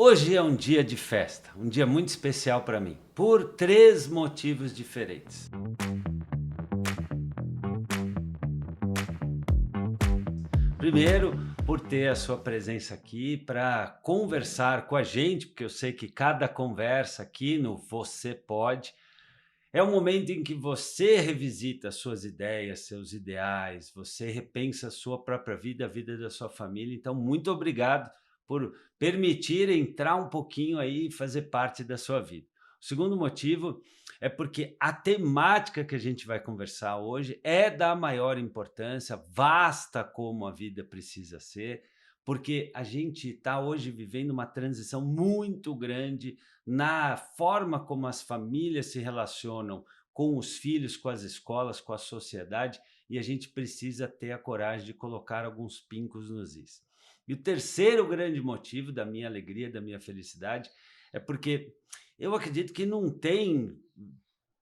Hoje é um dia de festa, um dia muito especial para mim, por 3 motivos diferentes. Primeiro, por ter a sua presença aqui para conversar com a gente, porque eu sei que cada conversa aqui no Você Pode é um momento em que você revisita suas ideias, seus ideais, você repensa a sua própria vida, a vida da sua família. Então, muito obrigado por permitir entrar um pouquinho aí e fazer parte da sua vida. O segundo motivo é porque a temática que a gente vai conversar hoje é da maior importância, vasta como a vida precisa ser, porque a gente está hoje vivendo uma transição muito grande na forma como as famílias se relacionam com os filhos, com as escolas, com a sociedade, e a gente precisa ter a coragem de colocar alguns pincos nos is. E o terceiro grande motivo da minha alegria, da minha felicidade, é porque eu acredito que não tem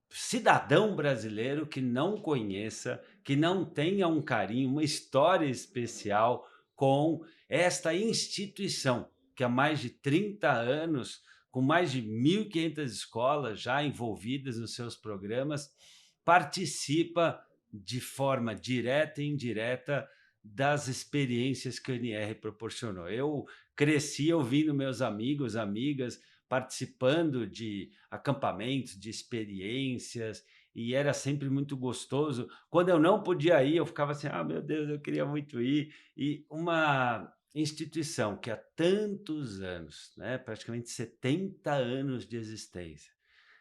cidadão brasileiro que não conheça, que não tenha um carinho, uma história especial com esta instituição, que há mais de 30 anos, com mais de 1.500 escolas já envolvidas nos seus programas, participa de forma direta e indireta das experiências que o NR proporcionou. Eu cresci ouvindo meus amigos, amigas, participando de acampamentos, de experiências, e era sempre muito gostoso. Quando eu não podia ir, eu ficava assim: "Ah, meu Deus, eu queria muito ir". E uma instituição que há tantos anos, né, praticamente 70 anos de existência,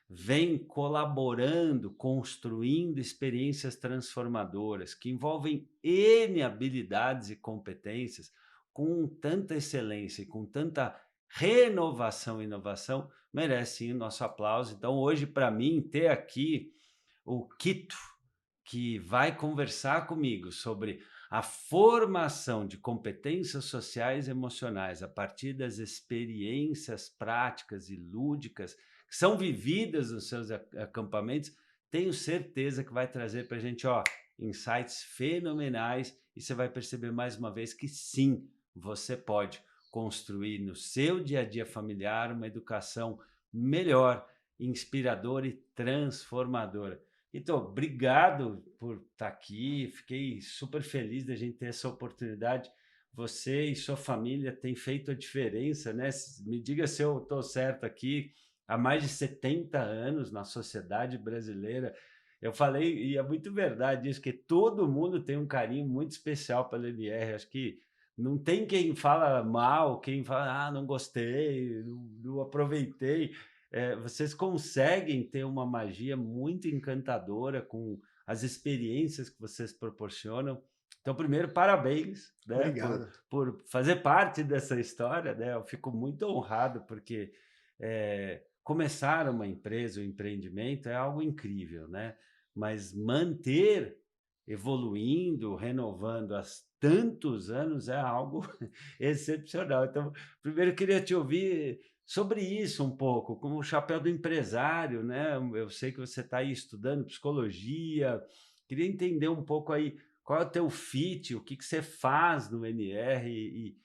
vem colaborando, construindo experiências transformadoras que envolvem N habilidades e competências com tanta excelência e com tanta renovação e inovação, merece sim o nosso aplauso. Então, hoje, para mim, ter aqui o Quito, que vai conversar comigo sobre a formação de competências sociais e emocionais a partir das experiências práticas e lúdicas que são vividas nos seus acampamentos, tenho certeza que vai trazer para a gente, ó, insights fenomenais, e você vai perceber mais uma vez que sim, você pode construir no seu dia a dia familiar uma educação melhor, inspiradora e transformadora. Então, obrigado por estar aqui. Fiquei super feliz da gente ter essa oportunidade. Você e sua família têm feito a diferença, né? Me diga se eu estou certo aqui. Há mais de 70 anos na sociedade brasileira. Eu falei, e é muito verdade isso, que todo mundo tem um carinho muito especial pela MR. Acho que não tem quem fala mal, quem fala, ah, não gostei, não aproveitei. Vocês conseguem ter uma magia muito encantadora com as experiências que vocês proporcionam. Então, primeiro, parabéns, né, Obrigado. por fazer parte dessa história, né? Eu fico muito honrado porque começar uma empresa, um empreendimento é algo incrível, né? Mas manter evoluindo, renovando há tantos anos é algo excepcional. Então, primeiro eu queria te ouvir sobre isso um pouco, como o chapéu do empresário, né? Eu sei que você está aí estudando psicologia, queria entender um pouco aí qual é o teu fit, o que que você faz no NR e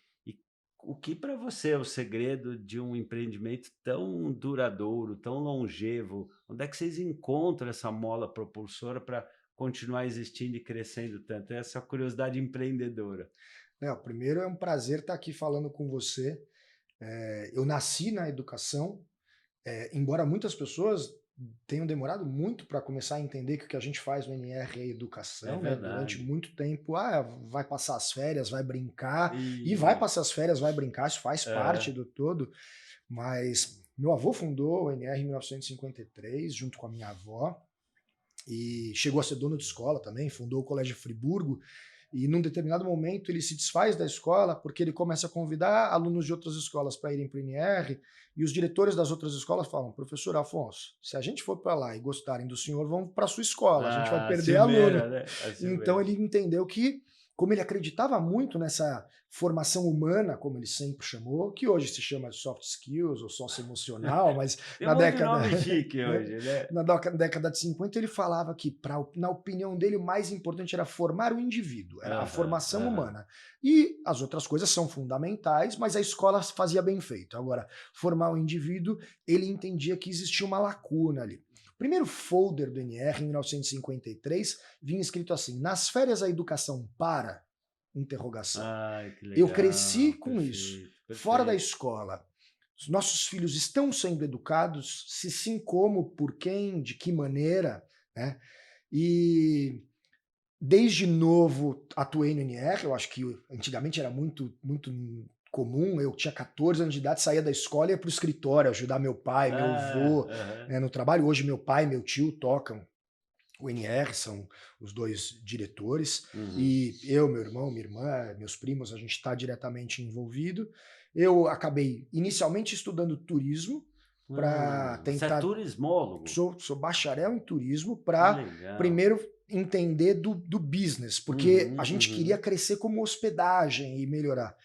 o que para você é o segredo de um empreendimento tão duradouro, tão longevo? Onde é que vocês encontram essa mola propulsora para continuar existindo e crescendo tanto? Essa é a curiosidade empreendedora. Léo, primeiro é um prazer estar aqui falando com você. Eu nasci na educação, embora muitas pessoas tenham demorado muito para começar a entender que o que a gente faz no NR é É educação, né? Durante verdade. muito tempo, vai passar as férias, vai brincar, e vai Isso. passar as férias, vai brincar, isso faz parte Aham. do todo, mas meu avô fundou o NR em 1953, junto com a minha avó, e chegou a ser dono de escola também, fundou o Colégio Friburgo, e num determinado momento ele se desfaz da escola porque ele começa a convidar alunos de outras escolas para irem para o NR, e os diretores das outras escolas falam: professor Afonso, se a gente for para lá e gostarem do senhor, vamos para a sua escola, a gente vai A perder aluno. ciumeira, né, a Então ciumeira. ele entendeu que como ele acreditava muito nessa formação humana, como ele sempre chamou, que hoje se chama de soft skills ou socioemocional, mas Tem um na monte de década, nome chique né, hoje, né? década de 50 ele falava que, na opinião dele, o mais importante era formar o indivíduo, era a Aham, formação aham. humana. E as outras coisas são fundamentais, mas a escola fazia bem feito. Agora, formar o indivíduo, ele entendia que existia uma lacuna ali. O primeiro folder do NR, em 1953, vinha escrito assim: nas férias a educação para? Interrogação. Ai, que Eu cresci legal, com isso. perfeito, Fora da perfeito. escola, os nossos filhos estão sendo educados? Se sim, como, por quem, de que maneira, né? E desde novo atuei no NR, eu acho que antigamente era muito comum, eu tinha 14 anos de idade, saía da escola e ia para o escritório ajudar meu pai, meu Ah, avô, aham. né, no trabalho. Hoje meu pai e meu tio tocam o NR, são os dois diretores, Uhum. e eu, meu irmão, minha irmã, meus primos, a gente está diretamente envolvido. Eu acabei inicialmente estudando turismo para Você é tentar. turismólogo? Sou bacharel em turismo Que para legal. primeiro entender do business, porque a Uhum, gente queria uhum. crescer como hospedagem e melhorar.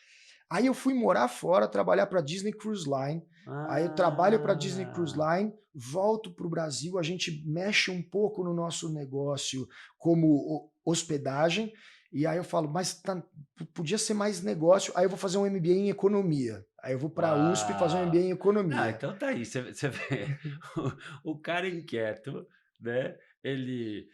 Aí eu fui morar fora, trabalhar para Disney Cruise Line. Aí eu trabalho para Disney Cruise Ah, Line, volto para o Brasil, a gente mexe um pouco no nosso negócio como hospedagem. E aí eu falo, mas podia ser mais negócio. Aí eu vou fazer um MBA em economia. Aí eu vou para a USP fazer um MBA uau! em Ah, economia. então tá aí, você vê, o cara inquieto, né, ele,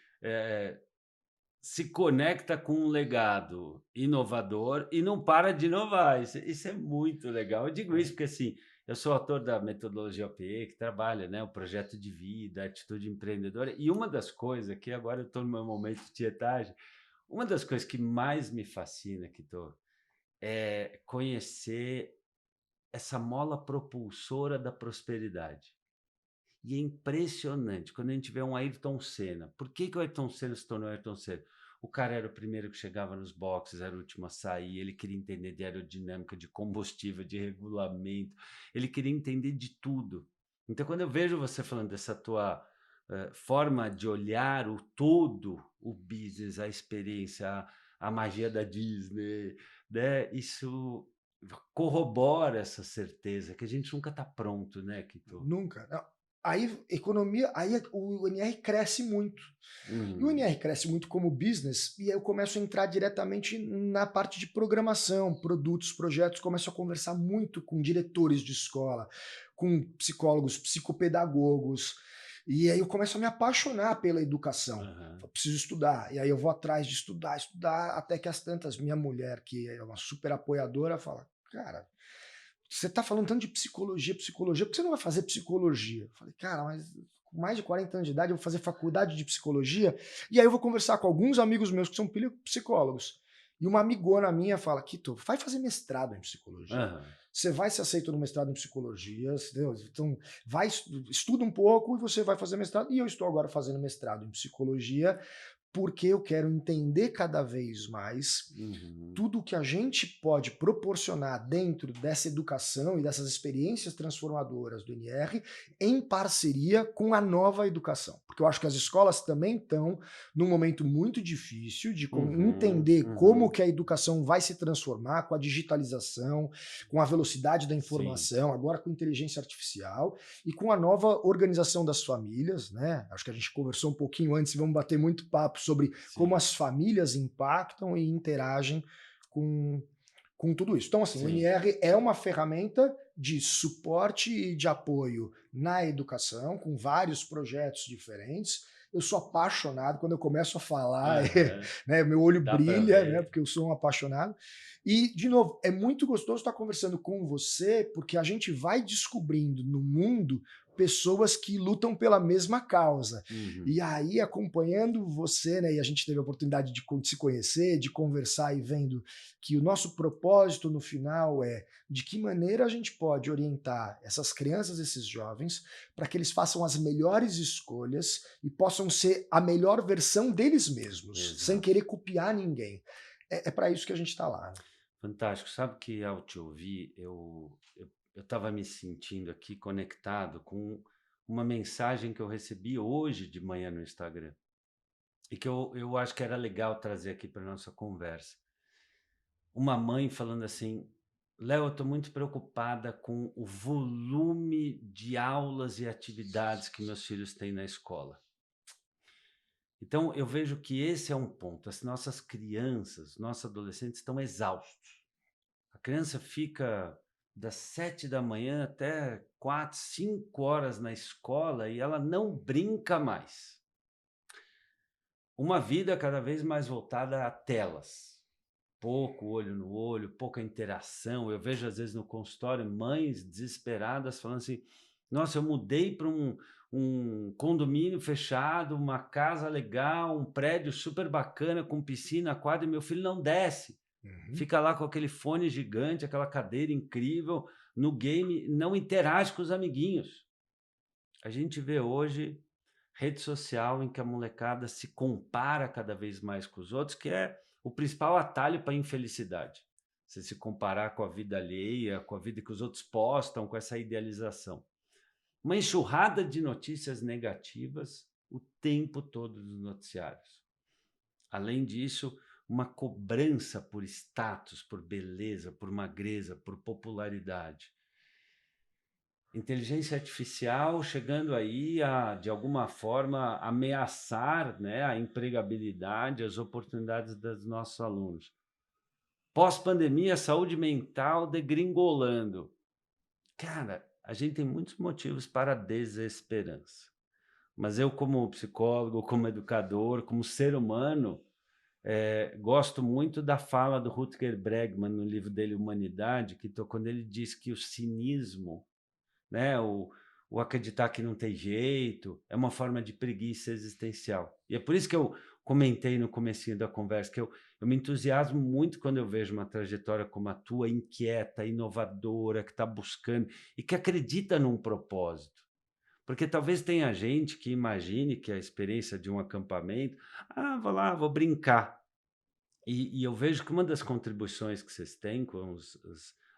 se conecta com um legado inovador e não para de inovar, isso é muito legal. Eu digo isso porque, assim, eu sou autor da metodologia OPE, que trabalha, né, o projeto de vida, a atitude empreendedora, e uma das coisas que agora eu estou no meu momento de tietagem, uma das coisas que mais me fascina, Kito, é conhecer essa mola propulsora da prosperidade. E é impressionante quando a gente vê um Ayrton Senna. Por que que o Ayrton Senna se tornou Ayrton Senna? O cara era o primeiro que chegava nos boxes, era o último a sair, ele queria entender de aerodinâmica, de combustível, de regulamento, ele queria entender de tudo. Então, quando eu vejo você falando dessa tua forma de olhar o todo, o business, a experiência, a magia da Disney, né? Isso corrobora essa certeza que a gente nunca está pronto, né, Kito? Nunca. Não. Aí, economia, aí o NR cresce muito. E o Uhum. NR cresce muito como business, e aí eu começo a entrar diretamente na parte de programação, produtos, projetos, começo a conversar muito com diretores de escola, com psicólogos, psicopedagogos, e aí eu começo a me apaixonar pela educação. Aham. Eu preciso estudar, e aí eu vou atrás de estudar, estudar, até que as tantas, minha mulher, que é uma super apoiadora, fala, cara, você está falando tanto de psicologia, psicologia, por que você não vai fazer psicologia? Eu falei, cara, mas com mais de 40 anos de idade eu vou fazer faculdade de psicologia, e aí eu vou conversar com alguns amigos meus que são psicólogos. E uma amigona minha fala, Kito, vai fazer mestrado em psicologia. Aham. Você vai ser aceito no mestrado em psicologia, entendeu? Então vai, estuda um pouco e você vai fazer mestrado. E eu estou agora fazendo mestrado em psicologia, porque eu quero entender cada vez mais Uhum. tudo que a gente pode proporcionar dentro dessa educação e dessas experiências transformadoras do NR em parceria com a nova educação. Porque eu acho que as escolas também estão num momento muito difícil de Uhum. entender como Uhum. que a educação vai se transformar com a digitalização, com a velocidade da Sim, informação, agora com inteligência artificial e com a nova organização das famílias, né? Acho que a gente conversou um pouquinho antes e vamos bater muito papo sobre como sim, as famílias impactam e interagem com, com tudo isso. Então, assim, o sim. NR é uma ferramenta de suporte e de apoio na educação, com vários projetos diferentes. Eu sou apaixonado, quando eu começo a falar, Aham. né, meu olho Dá para brilha, né, ver. porque eu sou um apaixonado. E, de novo, é muito gostoso estar conversando com você, porque a gente vai descobrindo no mundo pessoas que lutam pela mesma causa. Uhum. E aí, acompanhando você, né, e a gente teve a oportunidade de se conhecer, de conversar e vendo que o nosso propósito no final é de que maneira a gente pode orientar essas crianças, esses jovens, para que eles façam as melhores escolhas e possam ser a melhor versão deles mesmos, sem Exato. querer copiar ninguém. É para isso que a gente está lá. Fantástico. Sabe que ao te ouvir, eu estava me sentindo aqui conectado com uma mensagem que eu recebi hoje de manhã no Instagram, e que eu acho que era legal trazer aqui para nossa conversa. uma mãe falando assim: Léo, eu estou muito preocupada com o volume de aulas e atividades que meus filhos têm na escola. Então, eu vejo que esse é um ponto. As nossas crianças, nossos adolescentes estão exaustos. A criança fica das 7 da manhã até 4, 5 horas na escola e ela não brinca mais. Uma vida cada vez mais voltada a telas. Pouco olho no olho, pouca interação. Eu vejo, às vezes, no consultório, mães desesperadas falando assim: nossa, eu mudei para um condomínio fechado, uma casa legal, um prédio super bacana, com piscina, quadra, e meu filho não desce. Uhum. Fica lá com aquele fone gigante, aquela cadeira incrível, no game, não interage com os amiguinhos. A gente vê hoje rede social em que a molecada se compara cada vez mais com os outros, que é o principal atalho para a infelicidade. Você se comparar com a vida alheia, com a vida que os outros postam, com essa idealização. Uma enxurrada de notícias negativas o tempo todo nos noticiários. Além disso, uma cobrança por status, por beleza, por magreza, por popularidade. Inteligência artificial chegando aí a, de alguma forma, ameaçar, né, a empregabilidade, as oportunidades dos nossos alunos. Pós-pandemia, saúde mental degringolando. Cara, a gente tem muitos motivos para a desesperança. Mas eu, como psicólogo, como educador, como ser humano, gosto muito da fala do Rutger Bregman no livro dele, Humanidade, quando ele diz que o cinismo, né, o acreditar que não tem jeito, é uma forma de preguiça existencial. E é por isso que eu comentei no comecinho da conversa, que eu me entusiasmo muito quando eu vejo uma trajetória como a tua, inquieta, inovadora, que está buscando e que acredita num propósito. Porque talvez tenha gente que imagine que a experiência de um acampamento, vou lá, vou brincar. E eu vejo que uma das contribuições que vocês têm com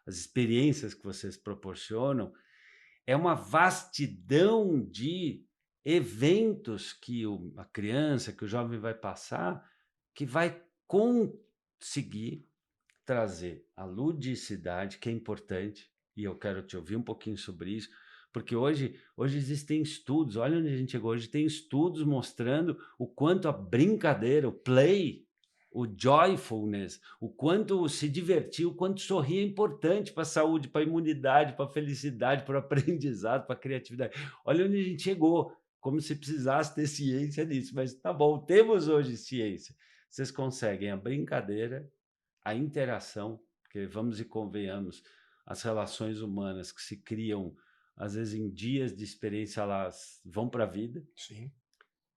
as experiências que vocês proporcionam é uma vastidão de eventos que a criança, que o jovem vai passar, que vai conseguir trazer a ludicidade, que é importante, e eu quero te ouvir um pouquinho sobre isso, porque hoje existem estudos, olha onde a gente chegou, hoje tem estudos mostrando o quanto a brincadeira, o play, o joyfulness, o quanto se divertir, o quanto sorrir é importante para a saúde, para a imunidade, para a felicidade, para o aprendizado, para a criatividade. Olha onde a gente chegou, como se precisasse ter ciência nisso, mas tá bom, temos hoje ciência. Vocês conseguem a brincadeira, a interação, porque vamos e convenhamos, as relações humanas que se criam, às vezes em dias de experiência, elas vão para a vida. Sim.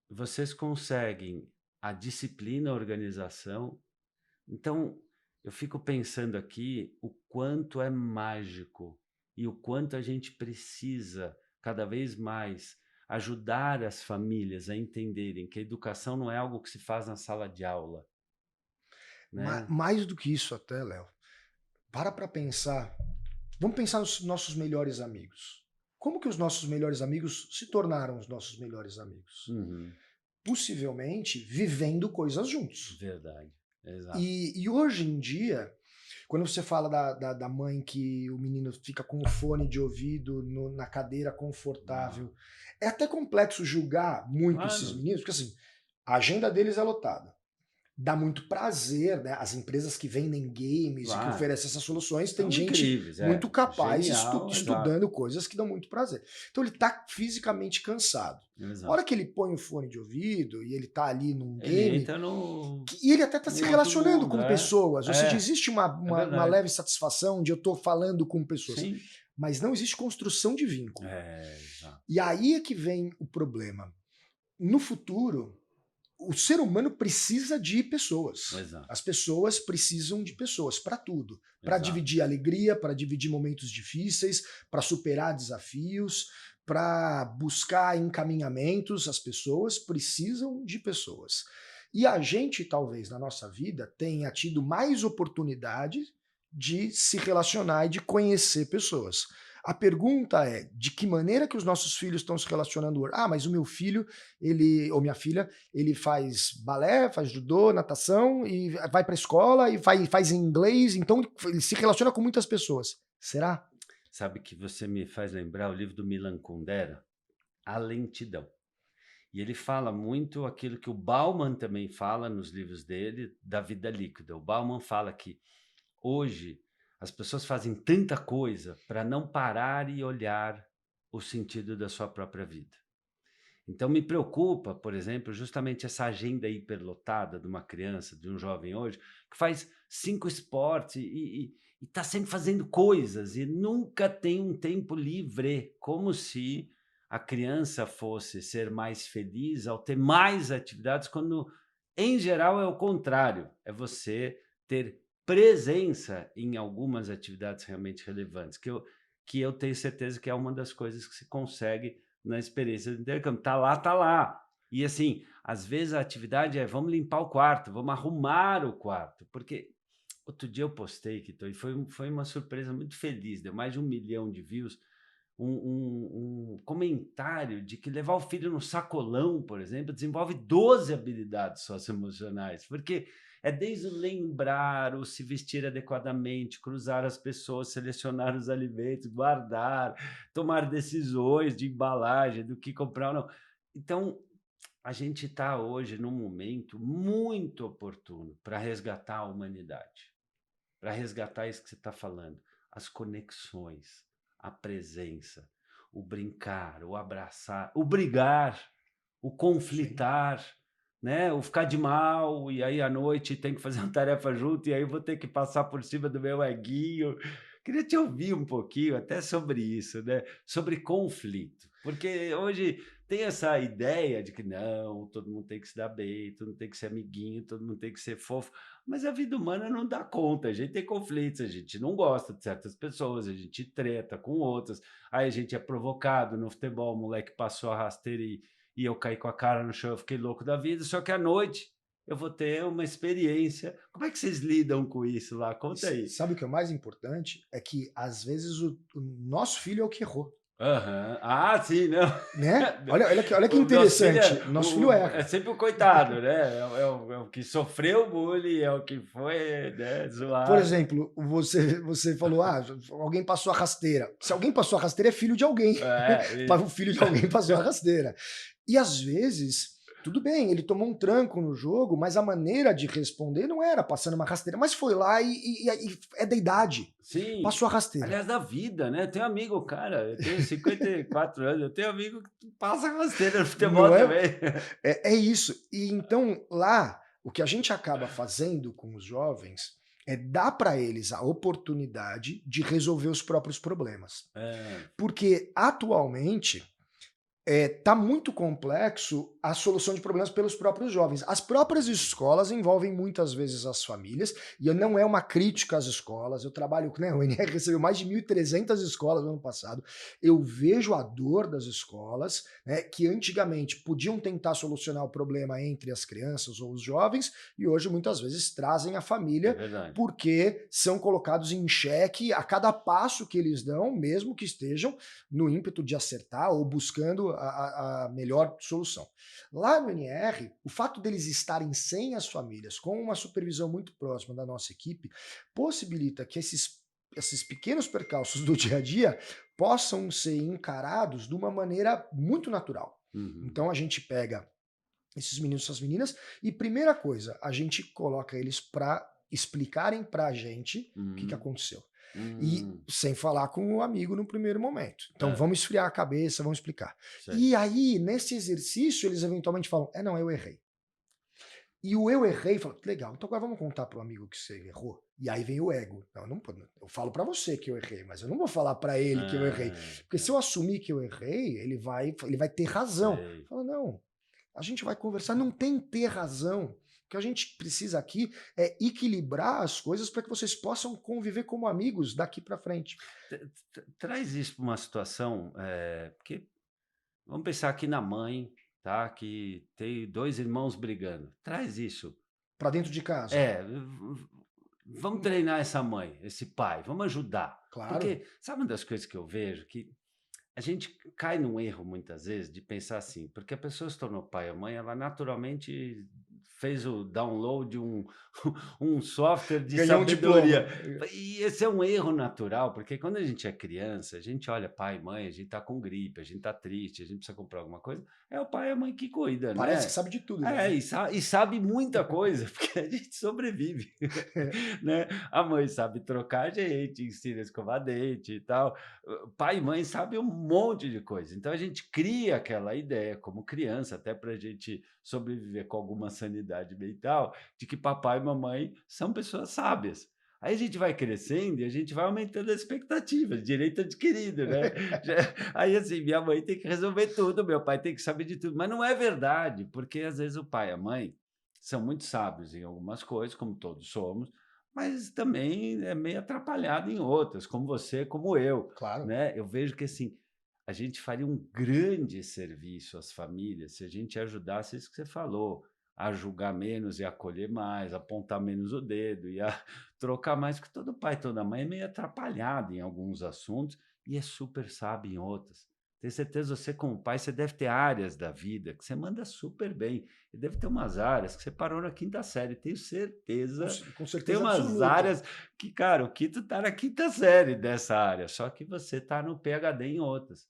Vocês conseguem a disciplina, a organização. Então, eu fico pensando aqui o quanto é mágico e o quanto a gente precisa, cada vez mais, ajudar as famílias a entenderem que a educação não é algo que se faz na sala de aula, né? Mais do que isso até, Léo. Para pensar. Vamos pensar nos nossos melhores amigos. Como que os nossos melhores amigos se tornaram os nossos melhores amigos? Uhum. Possivelmente vivendo coisas juntos. Verdade, exato. E hoje em dia, quando você fala da mãe que o menino fica com o fone de ouvido na cadeira confortável, é até complexo julgar muito esses Claro, meninos, porque assim, a agenda deles é lotada. Dá muito prazer, né? As empresas que vendem games e que claro. oferecem essas soluções, tem São gente incríveis, muito capaz genial, exato, estudando coisas que dão muito prazer. Então ele tá fisicamente cansado. A hora exato. que ele põe o fone de ouvido e ele tá ali num Ele game, entra no e ele até tá se num outro relacionando mundo, com pessoas, ou seja, existe é uma verdade. leve satisfação de eu tô falando com pessoas, Sim. mas não existe construção de vínculo. Exato, E aí é que vem o problema. No futuro, o ser humano precisa de pessoas. exato, As pessoas precisam de pessoas para tudo. Para exato. dividir alegria, para dividir momentos difíceis, para superar desafios, para buscar encaminhamentos. As pessoas precisam de pessoas. E a gente, talvez, na nossa vida, tenha tido mais oportunidade de se relacionar e de conhecer pessoas. A pergunta é, de que maneira que os nossos filhos estão se relacionando hoje? Ah, mas o meu filho, ele ou minha filha, ele faz balé, faz judô, natação e vai para a escola e faz inglês, então ele se relaciona com muitas pessoas. Será? Sabe que você me faz lembrar o livro do Milan Kundera, A Lentidão. E ele fala muito aquilo que o Bauman também fala nos livros dele, da vida líquida. O Bauman fala que hoje as pessoas fazem tanta coisa para não parar e olhar o sentido da sua própria vida. Então me preocupa, por exemplo, justamente essa agenda hiperlotada de uma criança, de um jovem hoje, que faz 5 esportes e está sempre fazendo coisas e nunca tem um tempo livre, como se a criança fosse ser mais feliz ao ter mais atividades, quando em geral é o contrário, é você ter presença em algumas atividades realmente relevantes, que eu tenho certeza que é uma das coisas que se consegue na experiência do intercâmbio. Tá lá, tá lá. E assim, às vezes a atividade é vamos limpar o quarto, vamos arrumar o quarto, porque outro dia eu postei, que e foi uma surpresa muito feliz, deu mais de 1 milhão de views, um comentário de que levar o filho no sacolão, por exemplo, desenvolve 12 habilidades socioemocionais, porque é desde o lembrar, o se vestir adequadamente, cruzar as pessoas, selecionar os alimentos, guardar, tomar decisões de embalagem, do que comprar ou não. Então, a gente está hoje num momento muito oportuno para resgatar a humanidade, para resgatar isso que você está falando, as conexões, a presença, o brincar, o abraçar, o brigar, o Sim. conflitar, né? O ficar de mal, e aí à noite tem que fazer uma tarefa junto, e aí vou ter que passar por cima do meu eguinho. Queria te ouvir um pouquinho até sobre isso, né? Sobre conflito. Porque hoje tem essa ideia de que não, todo mundo tem que se dar bem, todo mundo tem que ser amiguinho, todo mundo tem que ser fofo. Mas a vida humana não dá conta, a gente tem conflitos, a gente não gosta de certas pessoas, a gente treta com outras, aí a gente é provocado no futebol, o moleque passou a rasteira e eu caí com a cara no chão, eu fiquei louco da vida, só que à noite eu vou ter uma experiência. Como é que vocês lidam com isso lá? Conta aí. Sabe o que é o mais importante? É que às vezes o nosso filho é o que errou. Aham. Ah, sim, não. Né? Olha que O nosso filho interessante. Nosso filho é erra. sempre o coitado, né? É o que sofreu bullying, é o que foi, né, Por zoado. exemplo, você falou, ah, alguém passou a rasteira. Se alguém passou a rasteira, é filho de alguém. É, O filho de alguém passou a rasteira. E às vezes, tudo bem, ele tomou um tranco no jogo, mas a maneira de responder não era passando uma rasteira, mas foi lá e é da idade. sim. Passou a rasteira. Aliás, da vida, né? Eu tenho amigo, cara, eu tenho 54 anos, eu tenho amigo que passa rasteira no futebol Não é? também. É isso. E então, lá, o que a gente acaba fazendo com os jovens é dar para eles a oportunidade de resolver os próprios problemas. É, Porque atualmente tá muito complexo a solução de problemas pelos próprios jovens. As próprias escolas envolvem muitas vezes as famílias, e não é uma crítica às escolas. Eu trabalho, né, o NR recebeu mais de 1.300 escolas no ano passado. Eu vejo a dor das escolas, né, que antigamente podiam tentar solucionar o problema entre as crianças ou os jovens, e hoje muitas vezes trazem a é família verdade. porque são colocados em xeque a cada passo que eles dão, mesmo que estejam no ímpeto de acertar ou buscando a melhor solução. Lá no NR, o fato deles estarem sem as famílias, com uma supervisão muito próxima da nossa equipe, possibilita que esses pequenos percalços do dia a dia possam ser encarados de uma maneira muito natural. Uhum. Então a gente pega esses meninos e essas meninas e primeira coisa, a gente coloca eles para explicarem para a gente o que Hum, aconteceu. E hum, sem falar com o amigo no primeiro momento. Então é, vamos esfriar a cabeça, vamos explicar. sei. E aí, nesse exercício, eles eventualmente falam: é, não, eu errei. E o eu errei, fala, legal, então agora vamos contar pro amigo que você errou. E aí vem o ego. Não, eu falo para você que eu errei, mas eu não vou falar para ele que eu errei. Porque se eu assumir que eu errei, ele vai ter razão. Sei. Fala, não, a gente vai conversar, não tem ter razão. O que a gente precisa aqui é equilibrar as coisas para que vocês possam conviver como amigos daqui para frente. Traz isso para uma situação, porque vamos pensar aqui na mãe, tá? Que tem 2 irmãos brigando. Traz isso. Para dentro de casa. É, vamos treinar essa mãe, esse pai, vamos ajudar. Claro. Porque sabe uma das coisas que eu vejo? Que a gente cai num erro muitas vezes de pensar assim, porque a pessoa se tornou pai ou mãe, ela naturalmente fez o download de um, um software de Ganhou um diploma. sabedoria. E esse é um erro natural, porque quando a gente é criança, a gente olha pai e mãe, a gente tá com gripe, a gente tá triste, a gente precisa comprar alguma coisa, é o pai e a mãe que cuida, Parece que né? sabe de tudo já, É, né? e sabe muita coisa, porque a gente sobrevive, né? A mãe sabe trocar a gente, ensina a escovar dente e tal. Pai e mãe sabem um monte de coisa. Então a gente cria aquela ideia como criança, até para a gente sobreviver com alguma sanidade mental, de que papai e mamãe são pessoas sábias. Aí a gente vai crescendo e a gente vai aumentando as expectativas, direito adquirido, né? Aí assim, minha mãe tem que resolver tudo, meu pai tem que saber de tudo, mas não é verdade, porque às vezes o pai e a mãe são muito sábios em algumas coisas, como todos somos, mas também é meio atrapalhado em outras, como você, como eu, Claro. né? Eu vejo que assim, a gente faria um grande serviço às famílias se a gente ajudasse isso que você falou, a julgar menos e acolher mais, apontar menos o dedo e a trocar mais, porque todo pai, toda mãe é meio atrapalhado em alguns assuntos e é super sábio em outras. Tenho certeza, você como pai, você deve ter áreas da vida que você manda super bem. E deve ter umas áreas que você parou na quinta série, tenho certeza. Com Tem certeza umas absoluta. áreas que, cara, o Quito tá na quinta série dessa área, só que você tá no PhD em outras.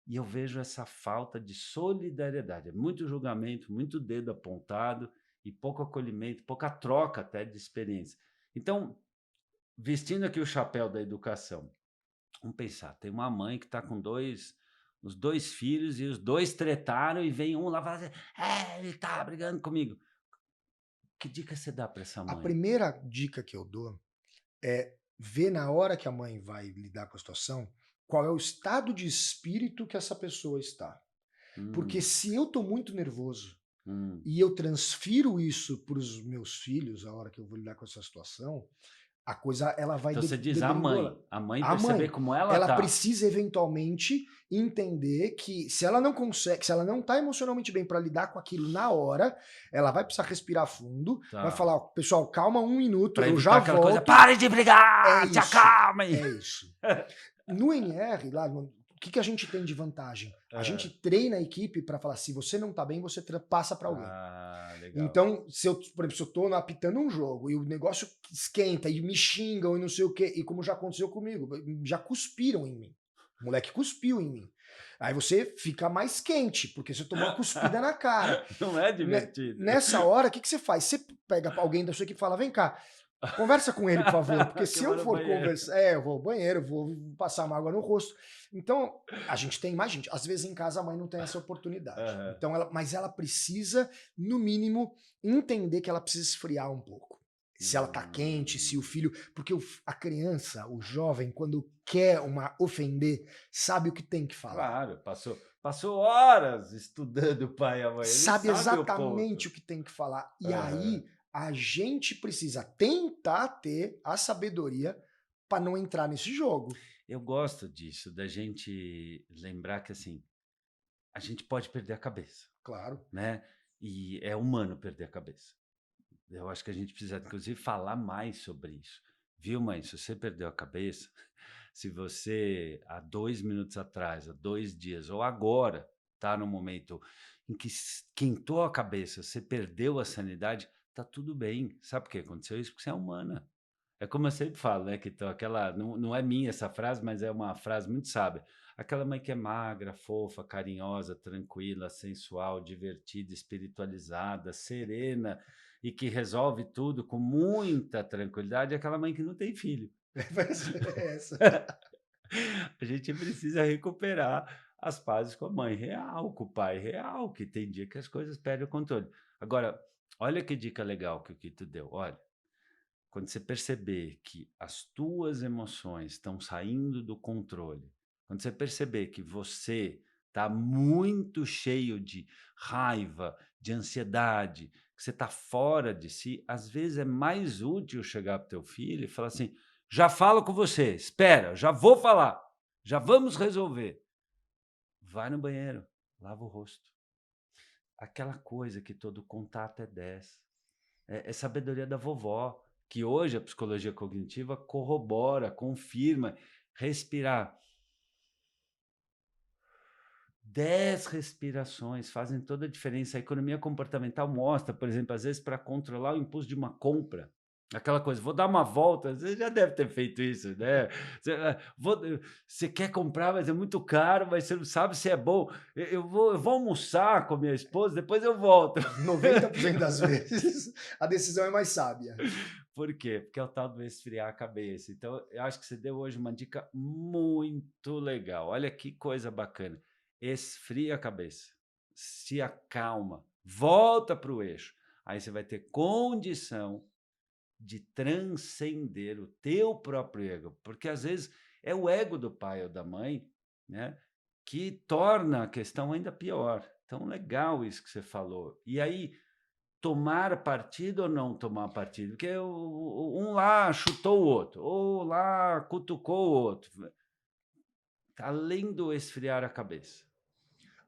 E eu vejo essa falta de solidariedade, é muito julgamento, muito dedo apontado e pouco acolhimento, pouca troca até de experiência. Então, vestindo aqui o chapéu da educação, vamos pensar, tem uma mãe que está com os 2 filhos e os 2 tretaram e vem um lá e fala assim: "É, ele tá brigando comigo". Que dica você dá para essa A mãe? primeira dica que eu dou é ver na hora que a mãe vai lidar com a situação, qual é o estado de espírito que essa pessoa está. Porque Hum, se eu tô muito nervoso hum. e eu transfiro isso para os meus filhos, a hora que eu vou lidar com essa situação, a coisa ela vai Então você diz degringolar. a mãe A perceber mãe, como ela ela tá. precisa eventualmente entender que se ela não consegue, se ela não tá emocionalmente bem para lidar com aquilo na hora, ela vai precisar respirar fundo, vai Tá. falar: "Ó, pessoal, calma um minuto, Para eu já evitar aquela coisa: volto". "Parem de É brigar, se isso, acalmem". é isso. No NR, lá no o que que a gente tem de vantagem? A gente Hã. treina a equipe para falar: "Se você não tá bem, você passa para alguém". Ah, legal. Então, se eu, por exemplo, se eu tô apitando um jogo e o negócio esquenta e me xingam e não sei o quê, e como já aconteceu comigo, já cuspiram em mim. O moleque cuspiu em mim. Aí você fica mais quente, porque você tomou uma cuspida na cara. Não é divertido. Nessa hora, o que que você faz? Você pega alguém da sua equipe e fala: "Vem cá, conversa com ele, por favor", porque Que se eu eu vou no for banheiro. conversar, eu vou ao banheiro, vou passar uma água no rosto. Então, a gente tem mais gente. Às vezes em casa a mãe não tem essa oportunidade. Aham. Então mas ela precisa, no mínimo, entender que ela precisa esfriar um pouco. Se ela tá quente, se o Hum. filho, porque a criança, o jovem, quando quer ofender, sabe o que tem que falar. Claro, passou horas estudando o pai e a mãe, ele Sabe sabe o ponto. exatamente o que tem que falar. E Aham. aí a gente precisa tentar ter a sabedoria para não entrar nesse jogo. Eu gosto disso, da gente lembrar que, assim, a gente pode perder a cabeça, Claro. né, e é humano perder a cabeça. Eu acho que a gente precisa, inclusive, falar mais sobre isso. Viu, mãe? Se você perdeu a cabeça, se você há 2 minutos atrás, há 2 dias ou agora está no momento em que esquentou a cabeça, você perdeu a sanidade, tá tudo bem. Sabe por que aconteceu isso? Porque você é humana. É como eu sempre falo, né, que então aquela não é minha essa frase, mas é uma frase muito sábia. Aquela mãe que é magra, fofa, carinhosa, tranquila, sensual, divertida, espiritualizada, serena e que resolve tudo com muita tranquilidade, é aquela mãe que não tem filho. Vai ser essa. A gente precisa recuperar as pazes com a mãe real, com o pai real, que tem dia que as coisas perdem o controle. Agora, olha que dica legal que o Kito deu. Olha, quando você perceber que as tuas emoções estão saindo do controle, quando você perceber que você está muito cheio de raiva, de ansiedade, que você está fora de si, às vezes é mais útil chegar para o teu filho e falar assim: já falo com você, espera, já vou falar, já vamos resolver. Vai no banheiro, lava o rosto. Aquela coisa que todo contato é 10. É sabedoria da vovó. que hoje a psicologia cognitiva corrobora, confirma. Respirar. 10 respirações fazem toda a diferença. A economia comportamental mostra, por exemplo, às vezes para controlar o impulso de uma compra. Aquela coisa, vou dar uma volta, você já deve ter feito isso, né? Você quer comprar, mas é muito caro, mas você não sabe se é bom. Eu vou almoçar com a minha esposa, depois eu volto. 90% das vezes a decisão é mais sábia. Por quê? Porque é o tal do esfriar a cabeça. Então, eu acho que você deu hoje uma dica muito legal. Olha que coisa bacana. Esfria a cabeça, se acalma, volta para o eixo. Aí você vai ter condição de transcender o teu próprio ego, porque às vezes é o ego do pai ou da mãe, né, que torna a questão ainda pior. Então, legal isso que você falou. E aí, tomar partido ou não tomar partido? Porque um lá chutou o outro, ou lá cutucou o outro. Além do esfriar a cabeça.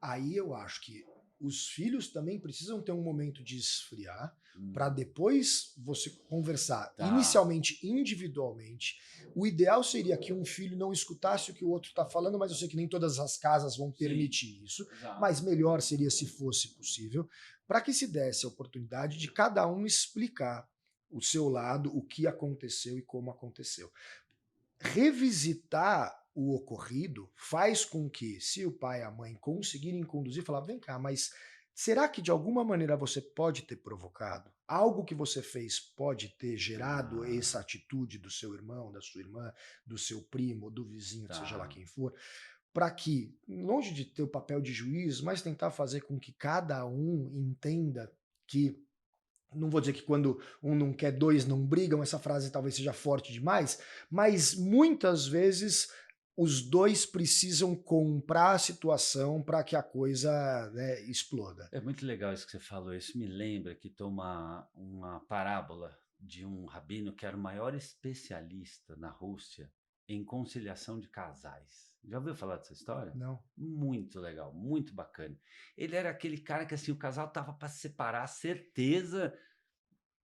Aí eu acho que os filhos também precisam ter um momento de esfriar para Hum, depois você conversar tá, inicialmente individualmente. O ideal seria que um filho não escutasse o que o outro está falando, mas eu sei que nem todas as casas vão sim, permitir isso, exato. mas melhor seria se fosse possível, para que se desse a oportunidade de cada um explicar o seu lado, o que aconteceu e como aconteceu. Revisitar o ocorrido faz com que, se o pai e a mãe conseguirem conduzir, falar: vem cá, mas será que de alguma maneira você pode ter provocado? Algo que você fez pode ter gerado Ah, essa atitude do seu irmão, da sua irmã, do seu primo, do vizinho, seja lá tá. quem for, para que, longe de ter o papel de juiz, mas tentar fazer com que cada um entenda que, não vou dizer que quando um não quer, dois não brigam, essa frase talvez seja forte demais, mas muitas vezes os dois precisam comprar a situação para que a coisa, né, exploda. É muito legal isso que você falou. Isso me lembra que tem uma parábola de um rabino que era o maior especialista na Rússia em conciliação de casais. Já ouviu falar dessa história? Não. Muito legal, muito bacana. Ele era aquele cara que assim, o casal tava para se separar, certeza,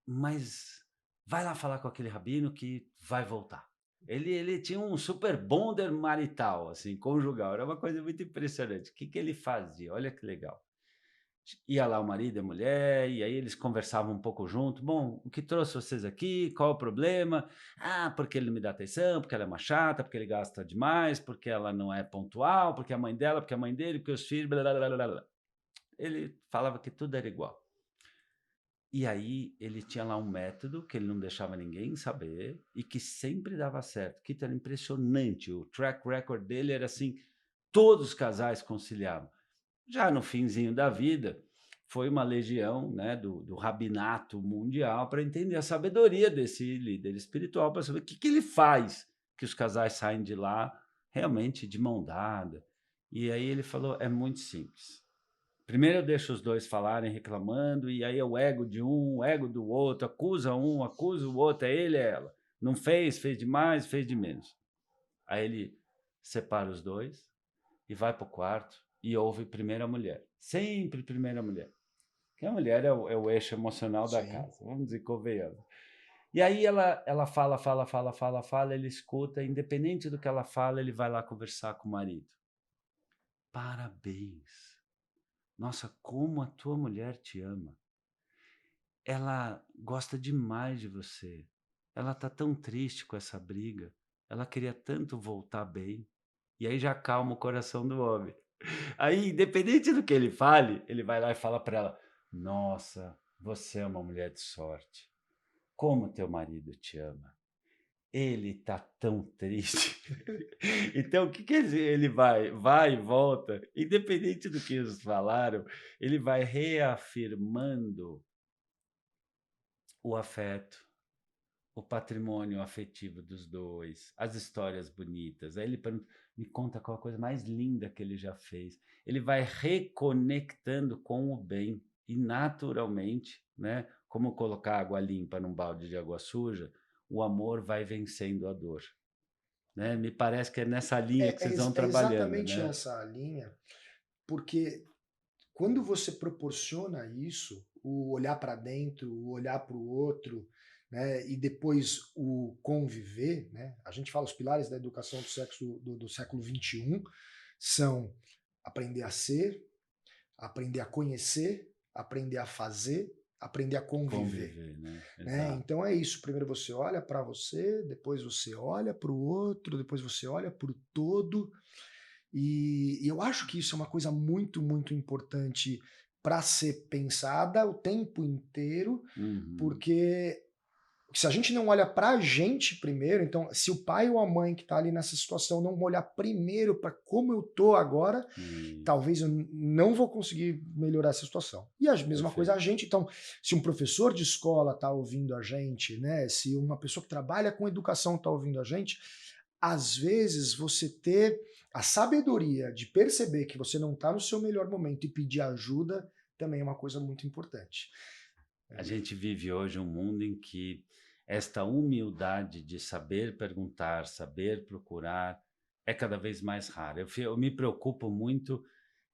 mas vai lá falar com aquele rabino que vai voltar. Ele tinha um super bonder marital, assim, conjugal. Era uma coisa muito impressionante. O que que ele fazia? Olha que legal. Ia lá o marido e a mulher, e aí eles conversavam um pouco junto. Bom, o que trouxe vocês aqui? Qual o problema? Ah, porque ele não me dá atenção, porque ela é uma chata, porque ele gasta demais, porque ela não é pontual, porque a mãe dela, porque a mãe dele, porque os filhos, blá, blá, blá, blá, blá. Ele falava que tudo era igual. E aí ele tinha lá um método que ele não deixava ninguém saber e que sempre dava certo, que era impressionante. O track record dele era assim, todos os casais conciliavam. Já no finzinho da vida, foi uma legião, né, do rabinato mundial para entender a sabedoria desse líder espiritual, para saber o que que ele faz que os casais saem de lá realmente de mão dada. E aí ele falou: "É muito simples. Primeiro eu deixo os 2 falarem reclamando, e aí é o ego de um, o ego do outro, acusa um, acusa o outro, é ele, é ela. Não fez, fez demais, fez de menos". Aí ele separa os 2 e vai para o quarto e ouve primeiro a mulher. Sempre primeiro a mulher. Porque a mulher é o eixo emocional da Sim. casa, vamos dizer, convenhamos. E aí ela fala, fala, fala, fala, fala, ele escuta, independente do que ela fala, ele vai lá conversar com o marido. Parabéns. Nossa, como a tua mulher te ama. Ela gosta demais de você. Ela tá tão triste com essa briga. Ela queria tanto voltar bem. E aí já calma o coração do homem. Aí, independente do que ele fale, ele vai lá e fala para ela: "Nossa, você é uma mulher de sorte. Como teu marido te ama. Ele tá tão triste". Então, o que que ele vai e volta, independente do que eles falaram, ele vai reafirmando o afeto, o patrimônio afetivo dos 2, as histórias bonitas. Aí ele pergunta: "Me conta qual a coisa mais linda que ele já fez". Ele vai reconectando com o bem e naturalmente, né, como colocar água limpa num balde de água suja, o amor vai vencendo a dor, né. Me parece que é nessa linha que vocês vão É trabalhando, exatamente né. essa linha, porque quando você proporciona isso, o olhar para dentro, o olhar para o outro, né? E depois o conviver, né? A gente fala os pilares da educação do século XXI são aprender a ser, aprender a conhecer, aprender a fazer, aprender a conviver, Conviver, né? né? Exato. Então é isso. Primeiro você olha para você, depois você olha para o outro, depois você olha para o todo. E eu acho que isso é uma coisa muito, muito importante para ser pensada o tempo inteiro, Uhum. porque se a gente não olha para a gente primeiro, então se o pai ou a mãe que está ali nessa situação não olhar primeiro para como eu tô agora, Isso. talvez eu não vou conseguir melhorar essa situação. E a mesma coisa a Perfeito. gente, então, se um professor de escola está ouvindo a gente, né, se uma pessoa que trabalha com educação está ouvindo a gente, às vezes você ter a sabedoria de perceber que você não está no seu melhor momento e pedir ajuda também é uma coisa muito importante. A gente vive hoje um mundo em que esta humildade de saber perguntar, saber procurar, é cada vez mais rara. Eu me preocupo muito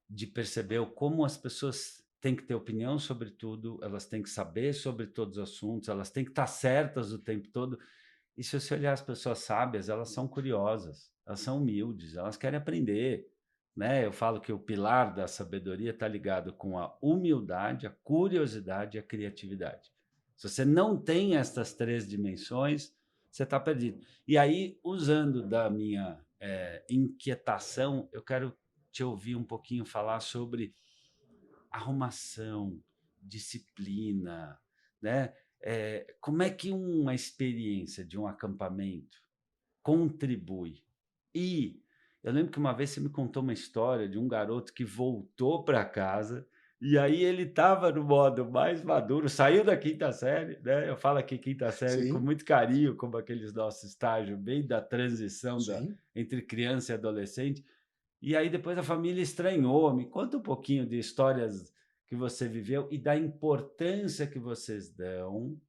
de perceber como as pessoas têm que ter opinião sobre tudo, elas têm que saber sobre todos os assuntos, elas têm que estar certas o tempo todo. E se você olhar as pessoas sábias, elas são curiosas, elas são humildes, elas querem aprender, né? Eu falo que o pilar da sabedoria está ligado com a humildade, a curiosidade e a criatividade. Se você não tem estas três dimensões, você está perdido. E aí, usando da minha inquietação, eu quero te ouvir um pouquinho falar sobre arrumação, disciplina, né? Como é que uma experiência de um acampamento contribui? E eu lembro que uma vez você me contou uma história de um garoto que voltou para casa e aí ele estava no modo mais maduro, saiu da quinta série, né? Eu falo aqui quinta série com Sim, muito carinho, como aqueles nossos estágios, bem da transição sim. entre criança e adolescente. E aí depois a família estranhou. Me conta um pouquinho de histórias que você viveu e da importância que vocês dão